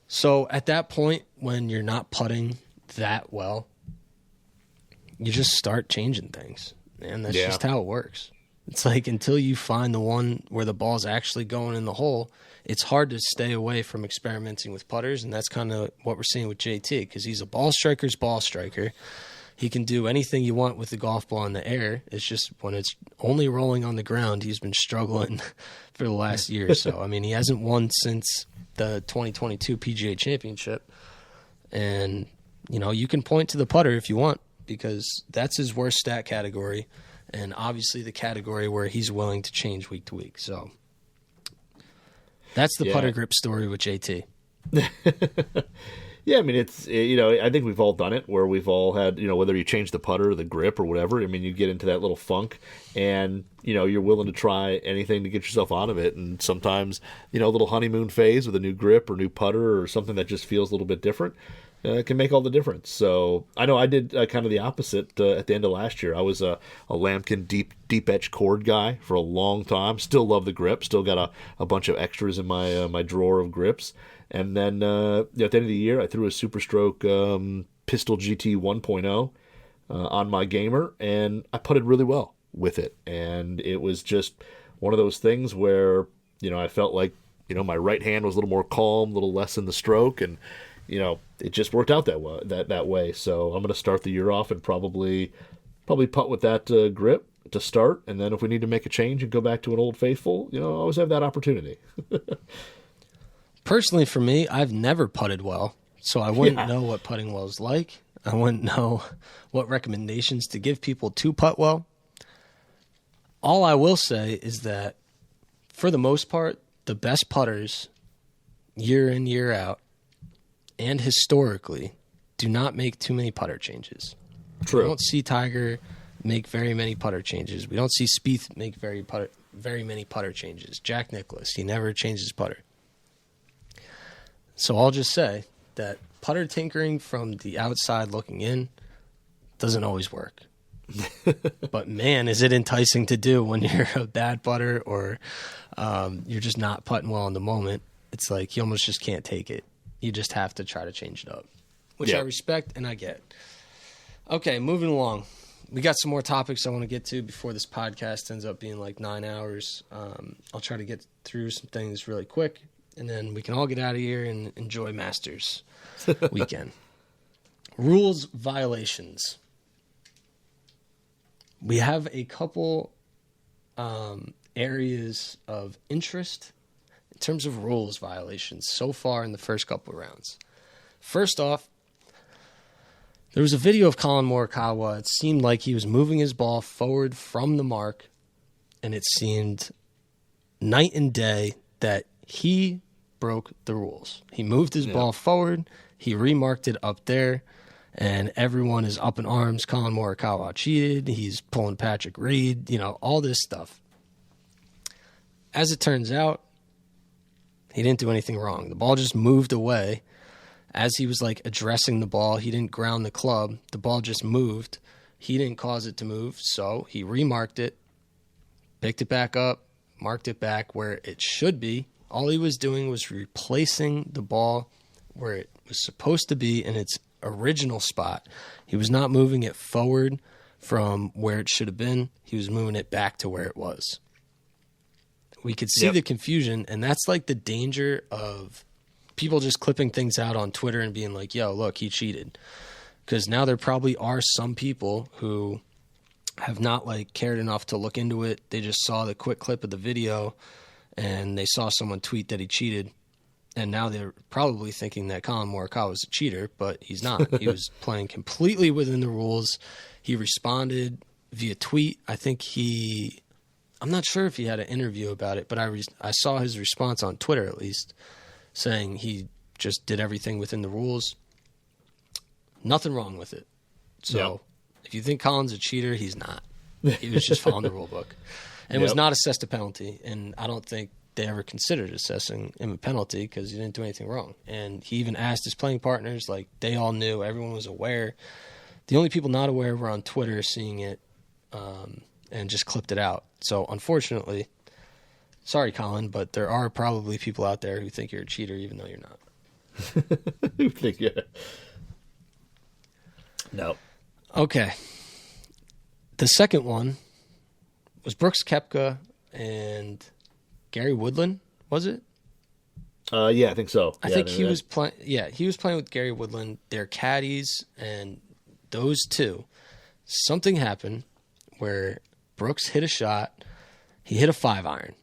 So at that point, when you're not putting that well, you just start changing things. And that's just how it works. It's like until you find the one where the ball's actually going in the hole, it's hard to stay away from experimenting with putters. And that's kind of what we're seeing with JT, because he's a ball striker's ball striker. He can do anything you want with the golf ball in the air. It's just when it's only rolling on the ground, he's been struggling for the last year or so. I mean, he hasn't won since the 2022 PGA Championship. And, you can point to the putter if you want, because that's his worst stat category, and obviously the category where he's willing to change week to week. So that's the putter grip story with JT. Yeah, I mean, it's, I think we've all done it where we've all had, whether you change the putter or the grip or whatever, I mean, you get into that little funk and, you're willing to try anything to get yourself out of it. And sometimes, a little honeymoon phase with a new grip or new putter or something that just feels a little bit different can make all the difference. So I know I did kind of the opposite at the end of last year. I was a Lambkin deep etch cord guy for a long time. Still love the grip. Still got a bunch of extras in my drawer of grips. And then at the end of the year, I threw a Super Stroke Pistol GT 1.0 on my gamer, and I putted really well with it. And it was just one of those things where, I felt like, my right hand was a little more calm, a little less in the stroke, and, it just worked out that way. So I'm going to start the year off and probably putt with that grip to start. And then if we need to make a change and go back to an Old Faithful, I always have that opportunity. Personally, for me, I've never putted well, so I wouldn't know what putting well is like. I wouldn't know what recommendations to give people to putt well. All I will say is that, for the most part, the best putters, year in, year out, and historically, do not make too many putter changes. True. We don't see Tiger make very many putter changes. We don't see Spieth make very many putter changes. Jack Nicklaus, he never changes putter. So I'll just say that putter tinkering from the outside looking in doesn't always work. But, man, is it enticing to do when you're a bad putter or you're just not putting well in the moment. It's like you almost just can't take it. You just have to try to change it up, which I respect and I get. Okay, moving along. We got some more topics I want to get to before this podcast ends up being like 9 hours. I'll try to get through some things really quick, and then we can all get out of here and enjoy Masters weekend. Rules violations. We have a couple areas of interest in terms of rules violations so far in the first couple of rounds. First off, there was a video of Colin Morikawa. It seemed like he was moving his ball forward from the mark, and it seemed night and day that he broke the rules. He moved his ball forward, he remarked it up there, and everyone is up in arms. Colin Morikawa cheated, he's pulling Patrick Reed, all this stuff. As it turns out, he didn't do anything wrong. The ball just moved away. As he was addressing the ball, he didn't ground the club. The ball just moved. He didn't cause it to move, so he remarked it, picked it back up, marked it back where it should be. All he was doing was replacing the ball where it was supposed to be in its original spot. He was not moving it forward from where it should have been. He was moving it back to where it was. We could see the confusion, and that's the danger of people just clipping things out on Twitter and being like, yo, look, he cheated. because now there probably are some people who have not like cared enough to look into it. They just saw the quick clip of the video and they saw someone tweet that he cheated. And now they're probably thinking that Colin Morikawa was a cheater, but he's not. He was playing completely within the rules. He responded via tweet. I'm not sure if he had an interview about it, but I saw his response on Twitter at least, saying he just did everything within the rules. Nothing wrong with it. So if you think Colin's a cheater, he's not. He was just following the rule book. And was not assessed a penalty, and I don't think they ever considered assessing him a penalty because he didn't do anything wrong. And he even asked his playing partners, like they all knew, everyone was aware. The only people not aware were on Twitter seeing it and just clipped it out. So unfortunately, sorry, Colin, but there are probably people out there who think you're a cheater even though you're not. Who think you're... No. Okay. The second one was Brooks Koepka and Gary Woodland, was it? Yeah, I think so. I think he was playing. Yeah, he was playing with Gary Woodland. They're caddies, and those two, something happened where Brooks hit a shot. He hit a 5-iron.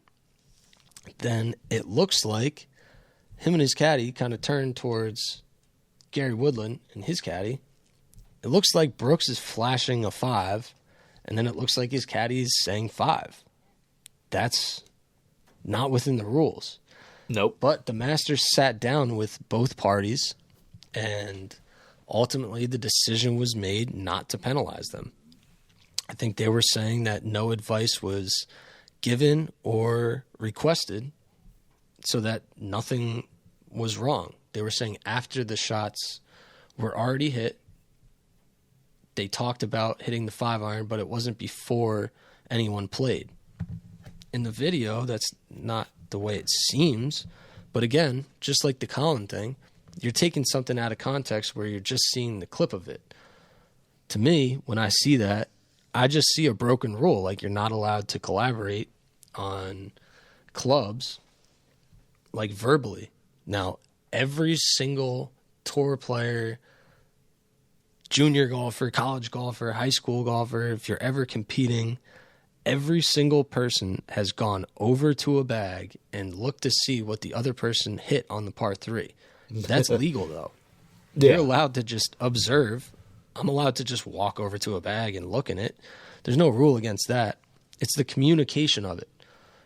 Then it looks like him and his caddy kind of turned towards Gary Woodland and his caddy. It looks like Brooks is flashing a 5, and then it looks like his caddy is saying 5. That's not within the rules. Nope. But the Masters sat down with both parties, and ultimately the decision was made not to penalize them. I think they were saying that no advice was given or requested so that nothing was wrong. They were saying after the shots were already hit, they talked about hitting the 5-iron, but it wasn't before anyone played. In the video, that's not the way it seems. But again, just like the Colin thing, you're taking something out of context where you're just seeing the clip of it. To me, when I see that, I just see a broken rule. Like you're not allowed to collaborate on clubs, like verbally. Now, every single tour player, junior golfer, college golfer, high school golfer, if you're ever competing, every single person has gone over to a bag and looked to see what the other person hit on the par 3. That's legal, though. Yeah. You're allowed to just observe. I'm allowed to just walk over to a bag and look in it. There's no rule against that. It's the communication of it.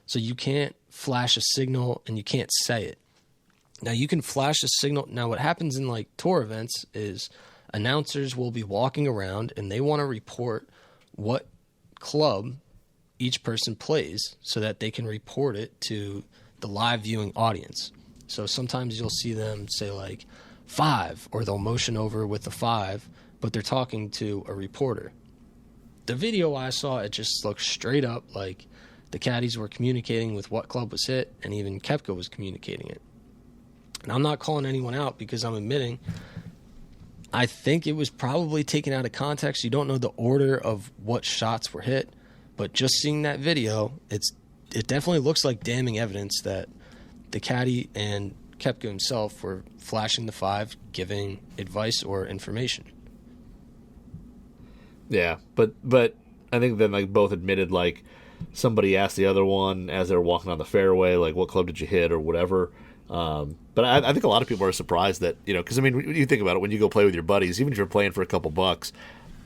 So you can't flash a signal and you can't say it. Now, you can flash a signal. Now, what happens in like tour events is announcers will be walking around and they want to report what club each person plays so that they can report it to the live viewing audience. So sometimes you'll see them say like 5, or they'll motion over with the 5, but they're talking to a reporter. The video I saw, it just looked straight up like the caddies were communicating with what club was hit, and even Koepka was communicating it. And I'm not calling anyone out because I'm admitting I think it was probably taken out of context. You don't know the order of what shots were hit, but just seeing that video, it definitely looks like damning evidence that the caddy and Koepka himself were flashing the 5, giving advice or information. Yeah, but I think then like both admitted like somebody asked the other one as they were walking on the fairway, like what club did you hit or whatever. But I think a lot of people are surprised that, you know, because I mean, when you think about it, when you go play with your buddies, even if you're playing for a couple bucks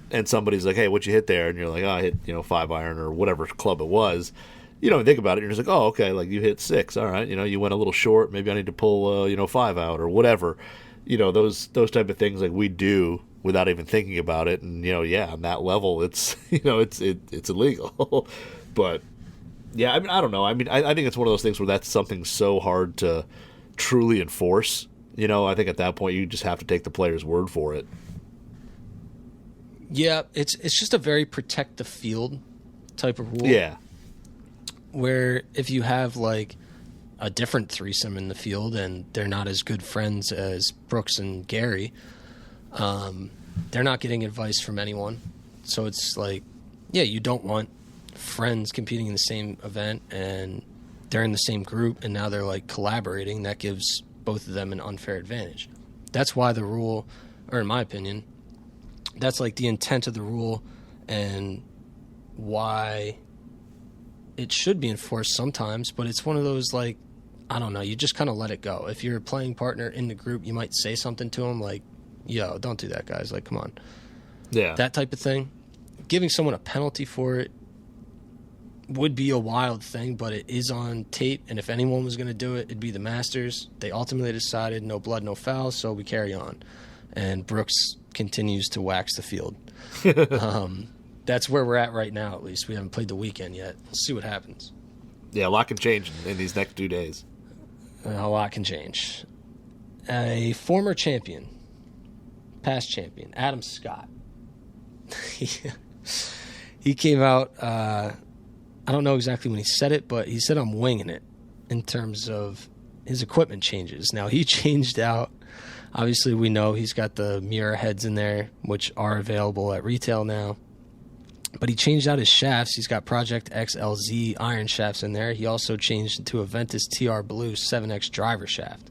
and somebody's like, hey, what'd you hit there? And you're like, oh, I hit, 5-iron or whatever club it was. You don't even think about it. You're just like, oh, okay, like you hit 6. All right. You went a little short. Maybe I need to pull, 5 out or whatever. Those type of things like we do without even thinking about it. And, on that level, it's, it's illegal. But yeah, I mean, I don't know. I mean, I think it's one of those things where that's something so hard to truly enforce. I think at that point you just have to take the player's word for it. Yeah, it's just a very protect the field type of rule. Yeah. Where if you have like a different threesome in the field and they're not as good friends as Brooks and Gary, they're not getting advice from anyone. So it's like, yeah, you don't want friends competing in the same event and they're in the same group and now they're like collaborating. That gives both of them an unfair advantage. That's why the rule, or in my opinion, that's like the intent of the rule and why it should be enforced sometimes, but it's one of those, like, I don't know, you just kind of let it go. If you're a playing partner in the group, you might say something to them like, yo, don't do that, guys. Like, come on. Yeah. That type of thing. Giving someone a penalty for it would be a wild thing, but it is on tape, and if anyone was going to do it, it'd be the Masters. They ultimately decided no blood, no foul, so we carry on. And Brooks continues to wax the field. That's where we're at right now, at least. We haven't played the weekend yet. We'll see what happens. Yeah, a lot can change in these next 2 days. A lot can change. A former champion, past champion, Adam Scott. He came out, I don't know exactly when he said it, but he said I'm winging it in terms of his equipment changes. Now, he changed out, obviously we know he's got the mirror heads in there, which are available at retail now. But he changed out his shafts. He's got Project XLZ iron shafts in there. He also changed into a Ventus TR Blue 7X driver shaft.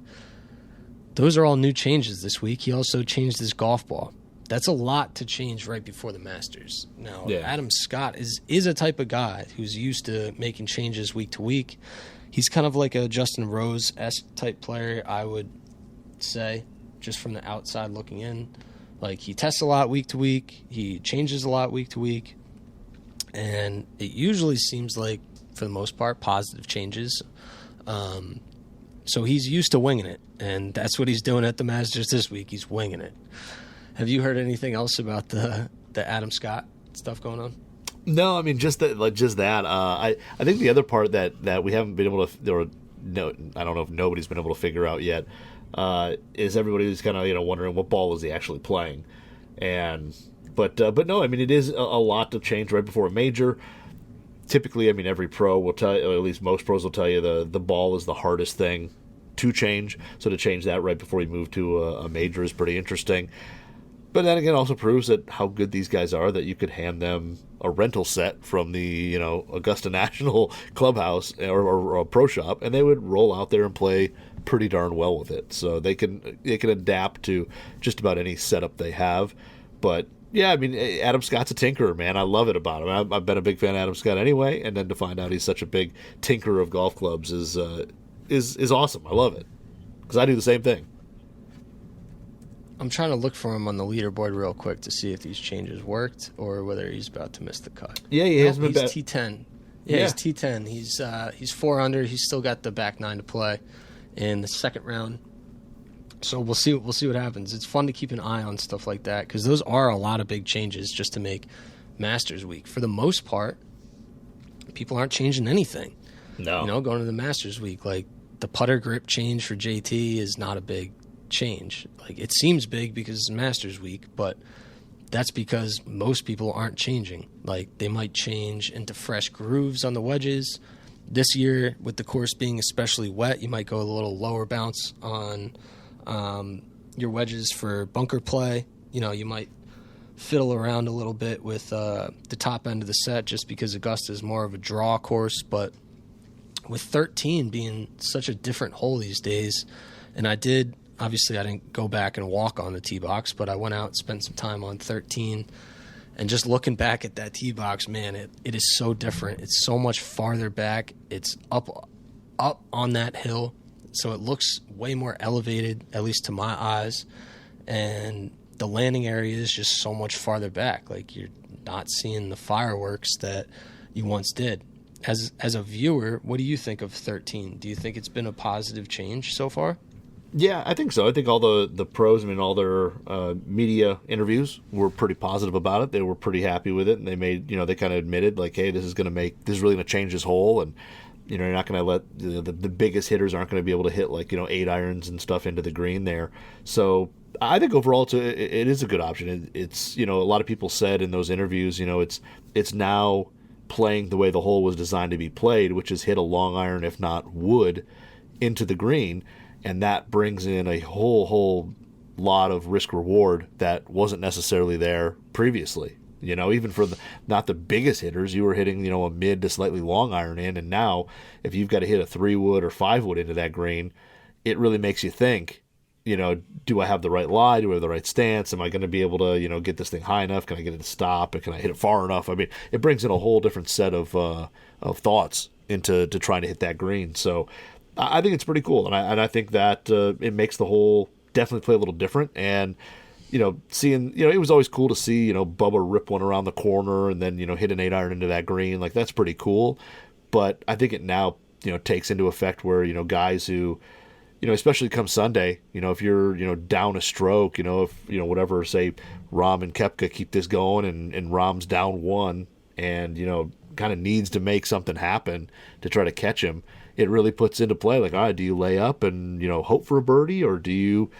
Those are all new changes this week. He also changed his golf ball. That's a lot to change right before the Masters. Now, Adam Scott is a type of guy who's used to making changes week to week. He's kind of like a Justin Rose-esque type player, I would say, just from the outside looking in. Like, he tests a lot week to week. He changes a lot week to week. And it usually seems like, for the most part, positive changes. So he's used to winging it, and that's what he's doing at the Masters this week. He's winging it. Have you heard anything else about the Adam Scott stuff going on? No, I mean just that. I think the other part that we haven't been able to, or no, I don't know if nobody's been able to figure out yet, is everybody's kind of wondering what ball is he actually playing, but no, I mean it is a lot to change right before a major. Typically, I mean every pro will tell you, or at least most pros will tell you the ball is the hardest thing to change. So to change that right before you move to a major is pretty interesting. But then again, also proves that how good these guys are that you could hand them a rental set from the Augusta National Clubhouse or a pro shop, and they would roll out there and play pretty darn well with it. So they can adapt to just about any setup they have. But yeah, I mean Adam Scott's a tinkerer, man. I love it about him. I've been a big fan of Adam Scott anyway, and then to find out he's such a big tinkerer of golf clubs is awesome. I love it because I do the same thing. I'm trying to look for him on the leaderboard real quick to see if these changes worked or whether he's about to miss the cut. Yeah, he has been. He's T10. Yeah, he's T10. He's 4 under. He's still got the back 9 to play in the second round. So we'll see what happens. It's fun to keep an eye on stuff like that because those are a lot of big changes just to make Masters Week. For the most part, people aren't changing anything. No, going to the Masters Week, like the putter grip change for JT is not a big change. Like it seems big because it's Masters Week, but that's because most people aren't changing. Like they might change into fresh grooves on the wedges. This year, with the course being especially wet, you might go a little lower bounce on your wedges for bunker play. You might fiddle around a little bit with the top end of the set just because Augusta is more of a draw course. But with 13 being such a different hole these days, and obviously, I didn't go back and walk on the tee box, but I went out and spent some time on 13. And just looking back at that tee box, man, it is so different. It's so much farther back. It's up on that hill, so it looks way more elevated, at least to my eyes. And the landing area is just so much farther back. Like you're not seeing the fireworks that you once did. As a viewer, what do you think of 13? Do you think it's been a positive change so far? Yeah, I think so. I think all the pros, I mean, all their media interviews were pretty positive about it. They were pretty happy with it, and they made, they kind of admitted, like, hey, this is really going to change this hole, and, you're not going to let, the biggest hitters aren't going to be able to hit, like, 8 irons and stuff into the green there. So I think overall it is a good option. It's, a lot of people said in those interviews, it's now playing the way the hole was designed to be played, which is hit a long iron, if not wood, into the green. And that brings in a whole lot of risk reward that wasn't necessarily there previously. Even for not the biggest hitters, you were hitting, a mid to slightly long iron in. And now if you've got to hit a 3 wood or 5 wood into that green, it really makes you think, do I have the right lie? Do I have the right stance? Am I going to be able to, get this thing high enough? Can I get it to stop? Can I hit it far enough? I mean, it brings in a whole different set of thoughts into trying to hit that green. So I think it's pretty cool, and I think that it makes the hole definitely play a little different. And seeing, it was always cool to see, Bubba rip one around the corner and then, hit an 8-iron into that green. Like, that's pretty cool. But I think it now, takes into effect where, guys who, especially come Sunday, if you're, down a stroke, if, whatever, say Rahm and Koepka keep this going and Rahm's down one and, kind of needs to make something happen to try to catch him, it really puts into play, like, all right, do you lay up and, hope for a birdie, or do you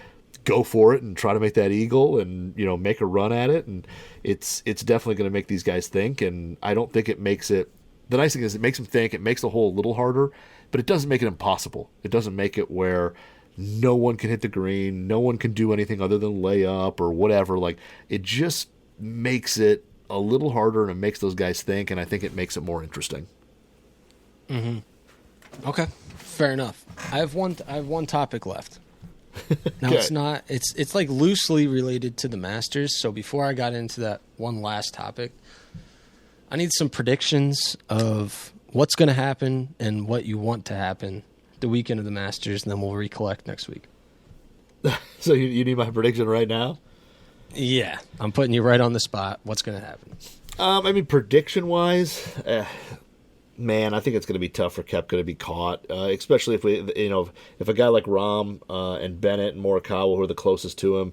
go for it and try to make that eagle and, make a run at it? And it's definitely going to make these guys think, and I don't think it makes it, the nice thing is it makes them think, it makes the hole a little harder, but it doesn't make it impossible. It doesn't make it where no one can hit the green, no one can do anything other than lay up or whatever. Like, it just makes it a little harder, and it makes those guys think, and I think it makes it more interesting. Okay, fair enough. I have one topic left. Now, Okay. it's like loosely related to the Masters. So before I got into that one last topic, I need some predictions of what's going to happen and what you want to happen the weekend of the Masters, and then we'll recollect next week. So you need my prediction right now? Yeah, I'm putting you right on the spot. What's going to happen? I mean, prediction-wise, man, I think it's going to be tough for Koepka to be caught, especially if if a guy like Rahm and Bennett and Morikawa, who are the closest to him,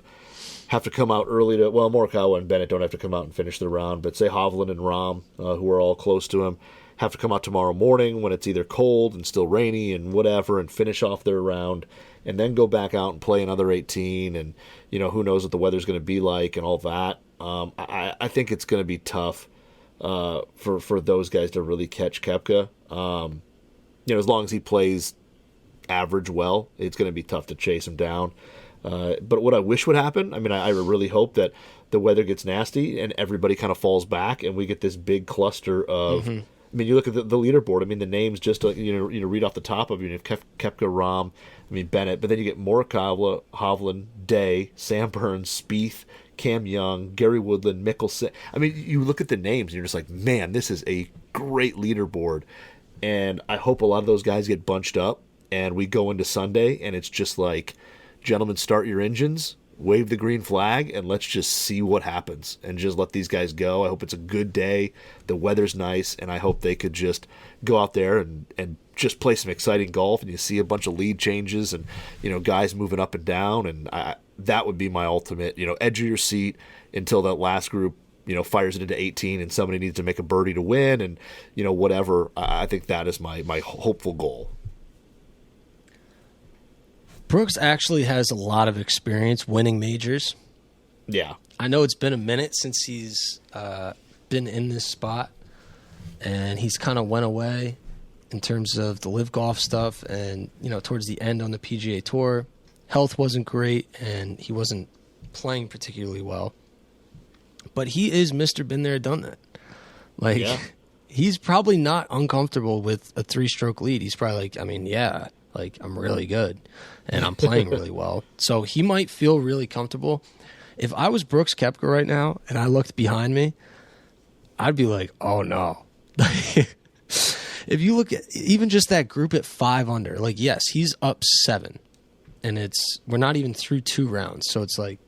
have to come out early to. Well, Morikawa and Bennett don't have to come out and finish the round, but say Hovland and Rahm, who are all close to him, have to come out tomorrow morning when it's either cold and still rainy and whatever, and finish off their round, and then go back out and play another 18, and who knows what the weather's going to be like and all that. I think it's going to be tough for those guys to really catch Koepka. As long as he plays average well, it's going to be tough to chase him down. But what I wish would happen, I mean, I really hope that the weather gets nasty and everybody kind of falls back and we get this big cluster of. I mean, you look at the leaderboard. I mean, the names just read off the top of you. You have Koepka, Rahm, Bennett, but then you get Morikawa, Hovland, Day, Sam Burns, Spieth, Cam Young, Gary Woodland, Mickelson. I mean, you look at the names and you're just like, man, this is a great leaderboard. And I hope a lot of those guys get bunched up and we go into Sunday and it's just like, gentlemen, start your engines, wave the green flag, and let's just see what happens and just let these guys go. I hope it's a good day. The weather's nice, and I hope they could just go out there and just play some exciting golf, and you see a bunch of lead changes and, guys moving up and down, and that would be my ultimate, edge of your seat until that last group, fires it into 18 and somebody needs to make a birdie to win and, whatever. I think that is my hopeful goal. Brooks actually has a lot of experience winning majors. Yeah. I know it's been a minute since he's been in this spot, and he's kind of went away in terms of the live golf stuff. And, towards the end on the PGA Tour, health wasn't great, and he wasn't playing particularly well. But he is Mr. Been There, Done That. Like, yeah. He's probably not uncomfortable with a 3-stroke lead. He's probably like, I'm really good, and I'm playing really well. So he might feel really comfortable. If I was Brooks Koepka right now and I looked behind me, I'd be like, oh, no. If you look at even just that group at 5 under, like, yes, he's up 7, and we're not even through 2 rounds. So it's like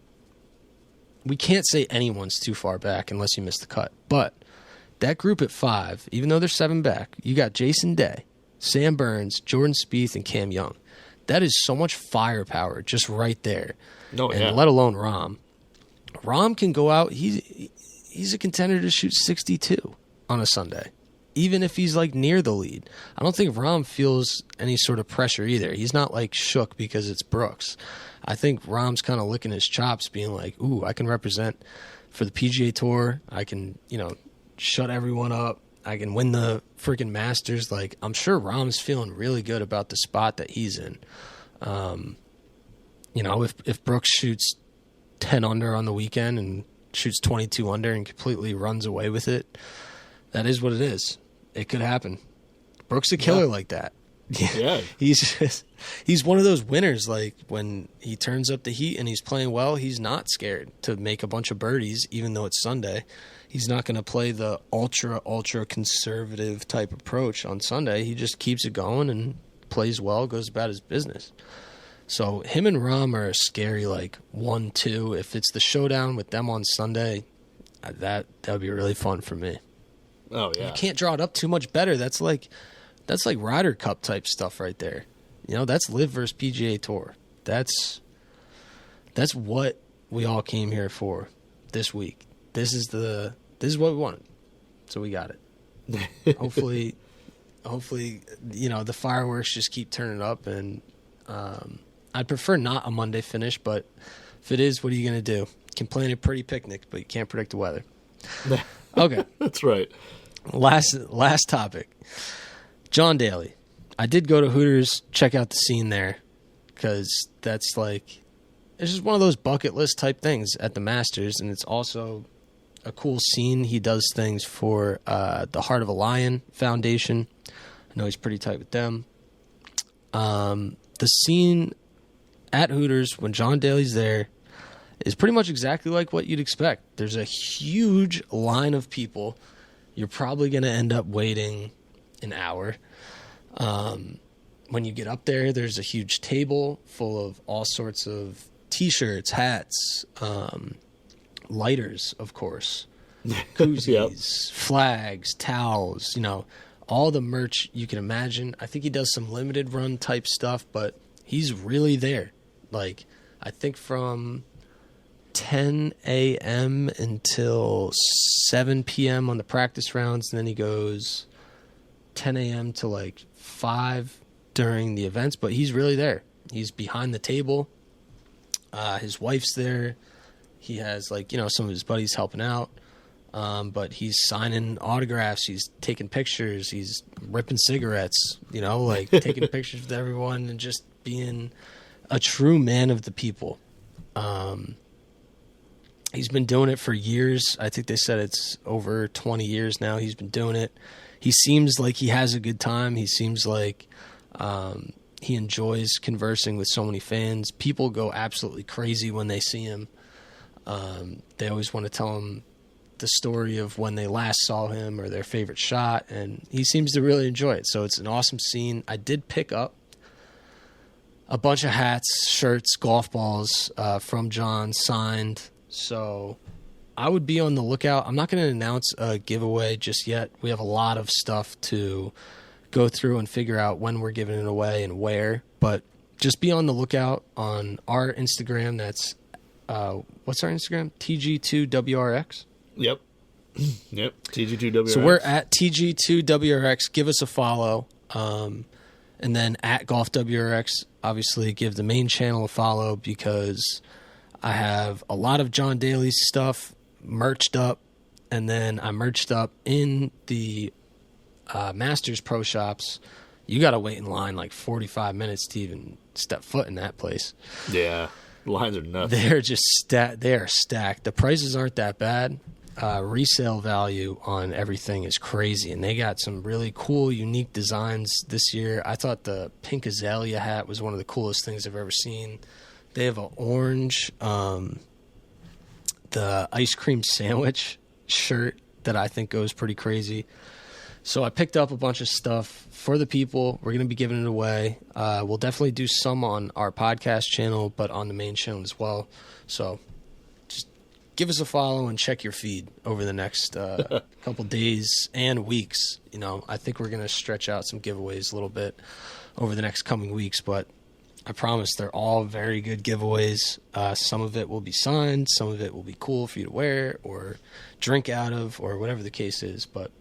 we can't say anyone's too far back unless you miss the cut. But that group at 5, even though they're 7 back, you got Jason Day, Sam Burns, Jordan Spieth, and Cam Young. That is so much firepower just right there. No, and yeah. Let alone Rahm. Rahm can go out. He's a contender to shoot 62 on a Sunday, even if he's like near the lead. I don't think Rahm feels any sort of pressure either. He's not like shook because it's Brooks. I think Rahm's kind of licking his chops, being like, ooh, I can represent for the PGA Tour. I can, shut everyone up. I can win the freaking Masters. Like, I'm sure Rahm's feeling really good about the spot that he's in. If Brooks shoots 10 under on the weekend and shoots 22 under and completely runs away with it, that is what it is. It could happen. Brooks a killer like that. Yeah. He's one of those winners. Like when he turns up the heat and he's playing well, he's not scared to make a bunch of birdies, even though it's Sunday. He's not going to play the ultra conservative type approach on Sunday. He just keeps it going and plays well, goes about his business. So him and Rahm are a scary 1-2. If it's the showdown with them on Sunday, that would be really fun for me. Oh yeah. You can't draw it up too much better. That's like Ryder Cup type stuff right there. That's Live versus PGA Tour. That's what we all came here for this week. This is what we wanted. So we got it. Hopefully, the fireworks just keep turning up, and I'd prefer not a Monday finish, but if it is, what are you going to do? You can plan a pretty picnic, but you can't predict the weather. Okay. That's right. Last topic. John Daly. I did go to Hooters, check out the scene there, because that's it's just one of those bucket list type things at the Masters, and it's also a cool scene. He does things for the Heart of a Lion Foundation. I know he's pretty tight with them. The scene at Hooters when John Daly's there is pretty much exactly like what you'd expect. There's a huge line of people. You're probably going to end up waiting an hour. When you get up there, there's a huge table full of all sorts of T-shirts, hats, lighters, of course, koozies, yep. Flags, towels, all the merch you can imagine. I think he does some limited run type stuff, but he's really there. I think from 10 a.m. until 7 p.m. on the practice rounds, and then he goes 10 a.m. to 5 during the events, but he's really there. He's behind the table. His wife's there. He has some of his buddies helping out. But he's signing autographs. He's taking pictures. He's ripping cigarettes, taking pictures with everyone and just being a true man of the people. He's been doing it for years. I think they said it's over 20 years now he's been doing it. He seems like he has a good time. He seems like he enjoys conversing with so many fans. People go absolutely crazy when they see him. They always want to tell him the story of when they last saw him or their favorite shot, and he seems to really enjoy it. So it's an awesome scene. I did pick up a bunch of hats, shirts, golf balls from John signed. So I would be on the lookout. I'm not going to announce a giveaway just yet. We have a lot of stuff to go through and figure out when we're giving it away and where. But just be on the lookout on our Instagram. That's what's our Instagram? TG2WRX. Yep. TG2WRX. So we're at TG2WRX. Give us a follow. And then at GolfWRX, obviously give the main channel a follow, because I have a lot of John Daly's stuff merched up, and then I merched up in the Masters Pro Shops. You got to wait in line 45 minutes to even step foot in that place. Yeah, lines are nuts. They're just they are stacked. The prices aren't that bad. Resale value on everything is crazy, and they got some really cool, unique designs this year. I thought the pink azalea hat was one of the coolest things I've ever seen. They have an orange, the ice cream sandwich shirt that I think goes pretty crazy. So I picked up a bunch of stuff for the people. We're going to be giving it away. We'll definitely do some on our podcast channel, but on the main channel as well. So just give us a follow and check your feed over the next couple days and weeks. I think we're going to stretch out some giveaways a little bit over the next coming weeks, but I promise they're all very good giveaways. Some of it will be signed. Some of it will be cool for you to wear or drink out of or whatever the case is. But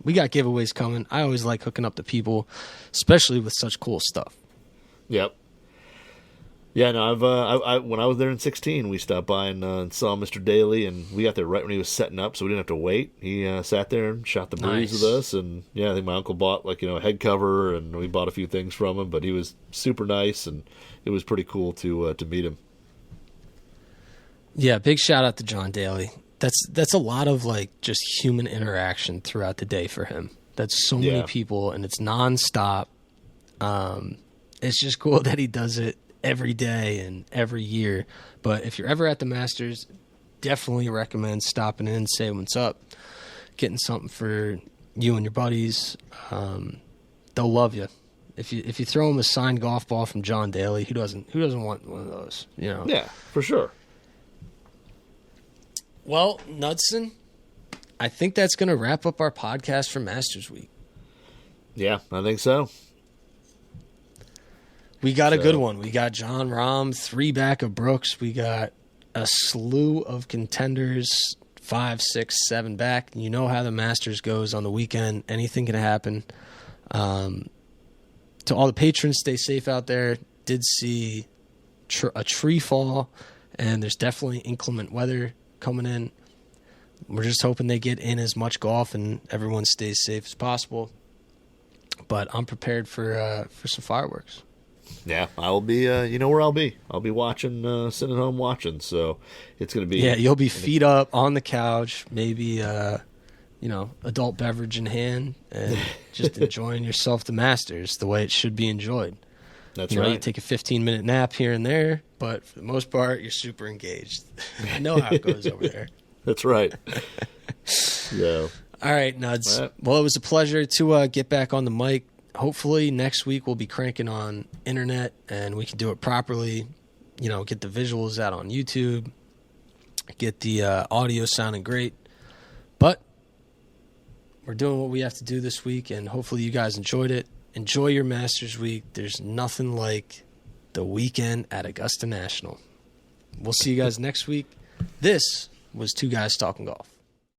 we got giveaways coming. I always like hooking up the people, especially with such cool stuff. Yep. Yeah, no, I when I was there in 2016, we stopped by and saw Mr. Daly, and we got there right when he was setting up, so we didn't have to wait. He sat there and shot the breeze with us, and yeah, I think my uncle bought a head cover, and we bought a few things from him. But he was super nice, and it was pretty cool to meet him. Yeah, big shout out to John Daly. That's a lot of just human interaction throughout the day for him. That's so many people, and it's nonstop. It's just cool that he does it every day and every year. But if you're ever at the Masters, definitely recommend stopping in, saying what's up, getting something for you and your buddies. They'll love you. If you throw him a signed golf ball from John Daly, who doesn't want one of those? You know. Yeah, for sure. Well, Knudsen, I think that's going to wrap up our podcast for Masters Week. Yeah, I think so. We got a good one. We got John Rahm, 3 back of Brooks. We got a slew of contenders, 5, 6, 7 back. You know how the Masters goes on the weekend. Anything can happen. To all the patrons, stay safe out there. Did see a tree fall, and there's definitely inclement weather coming in. We're just hoping they get in as much golf and everyone stays safe as possible. But I'm prepared for some fireworks. Yeah, I will be. You know where I'll be? I'll be watching, sitting at home watching. So it's going to be. Yeah, you'll be feet up on the couch, maybe adult beverage in hand, and just enjoying yourself the Masters the way it should be enjoyed. That's right. right. You take a 15-minute nap here and there, but for the most part, you're super engaged. I know how it goes over there. That's right. Yeah. All right, Nuds. Well, it was a pleasure to get back on the mic. Hopefully next week we'll be cranking on internet and we can do it properly. Get the visuals out on YouTube, get the audio sounding great. But we're doing what we have to do this week, and hopefully you guys enjoyed it. Enjoy your Masters Week. There's nothing like the weekend at Augusta National. We'll see you guys next week. This was Two Guys Talking Golf.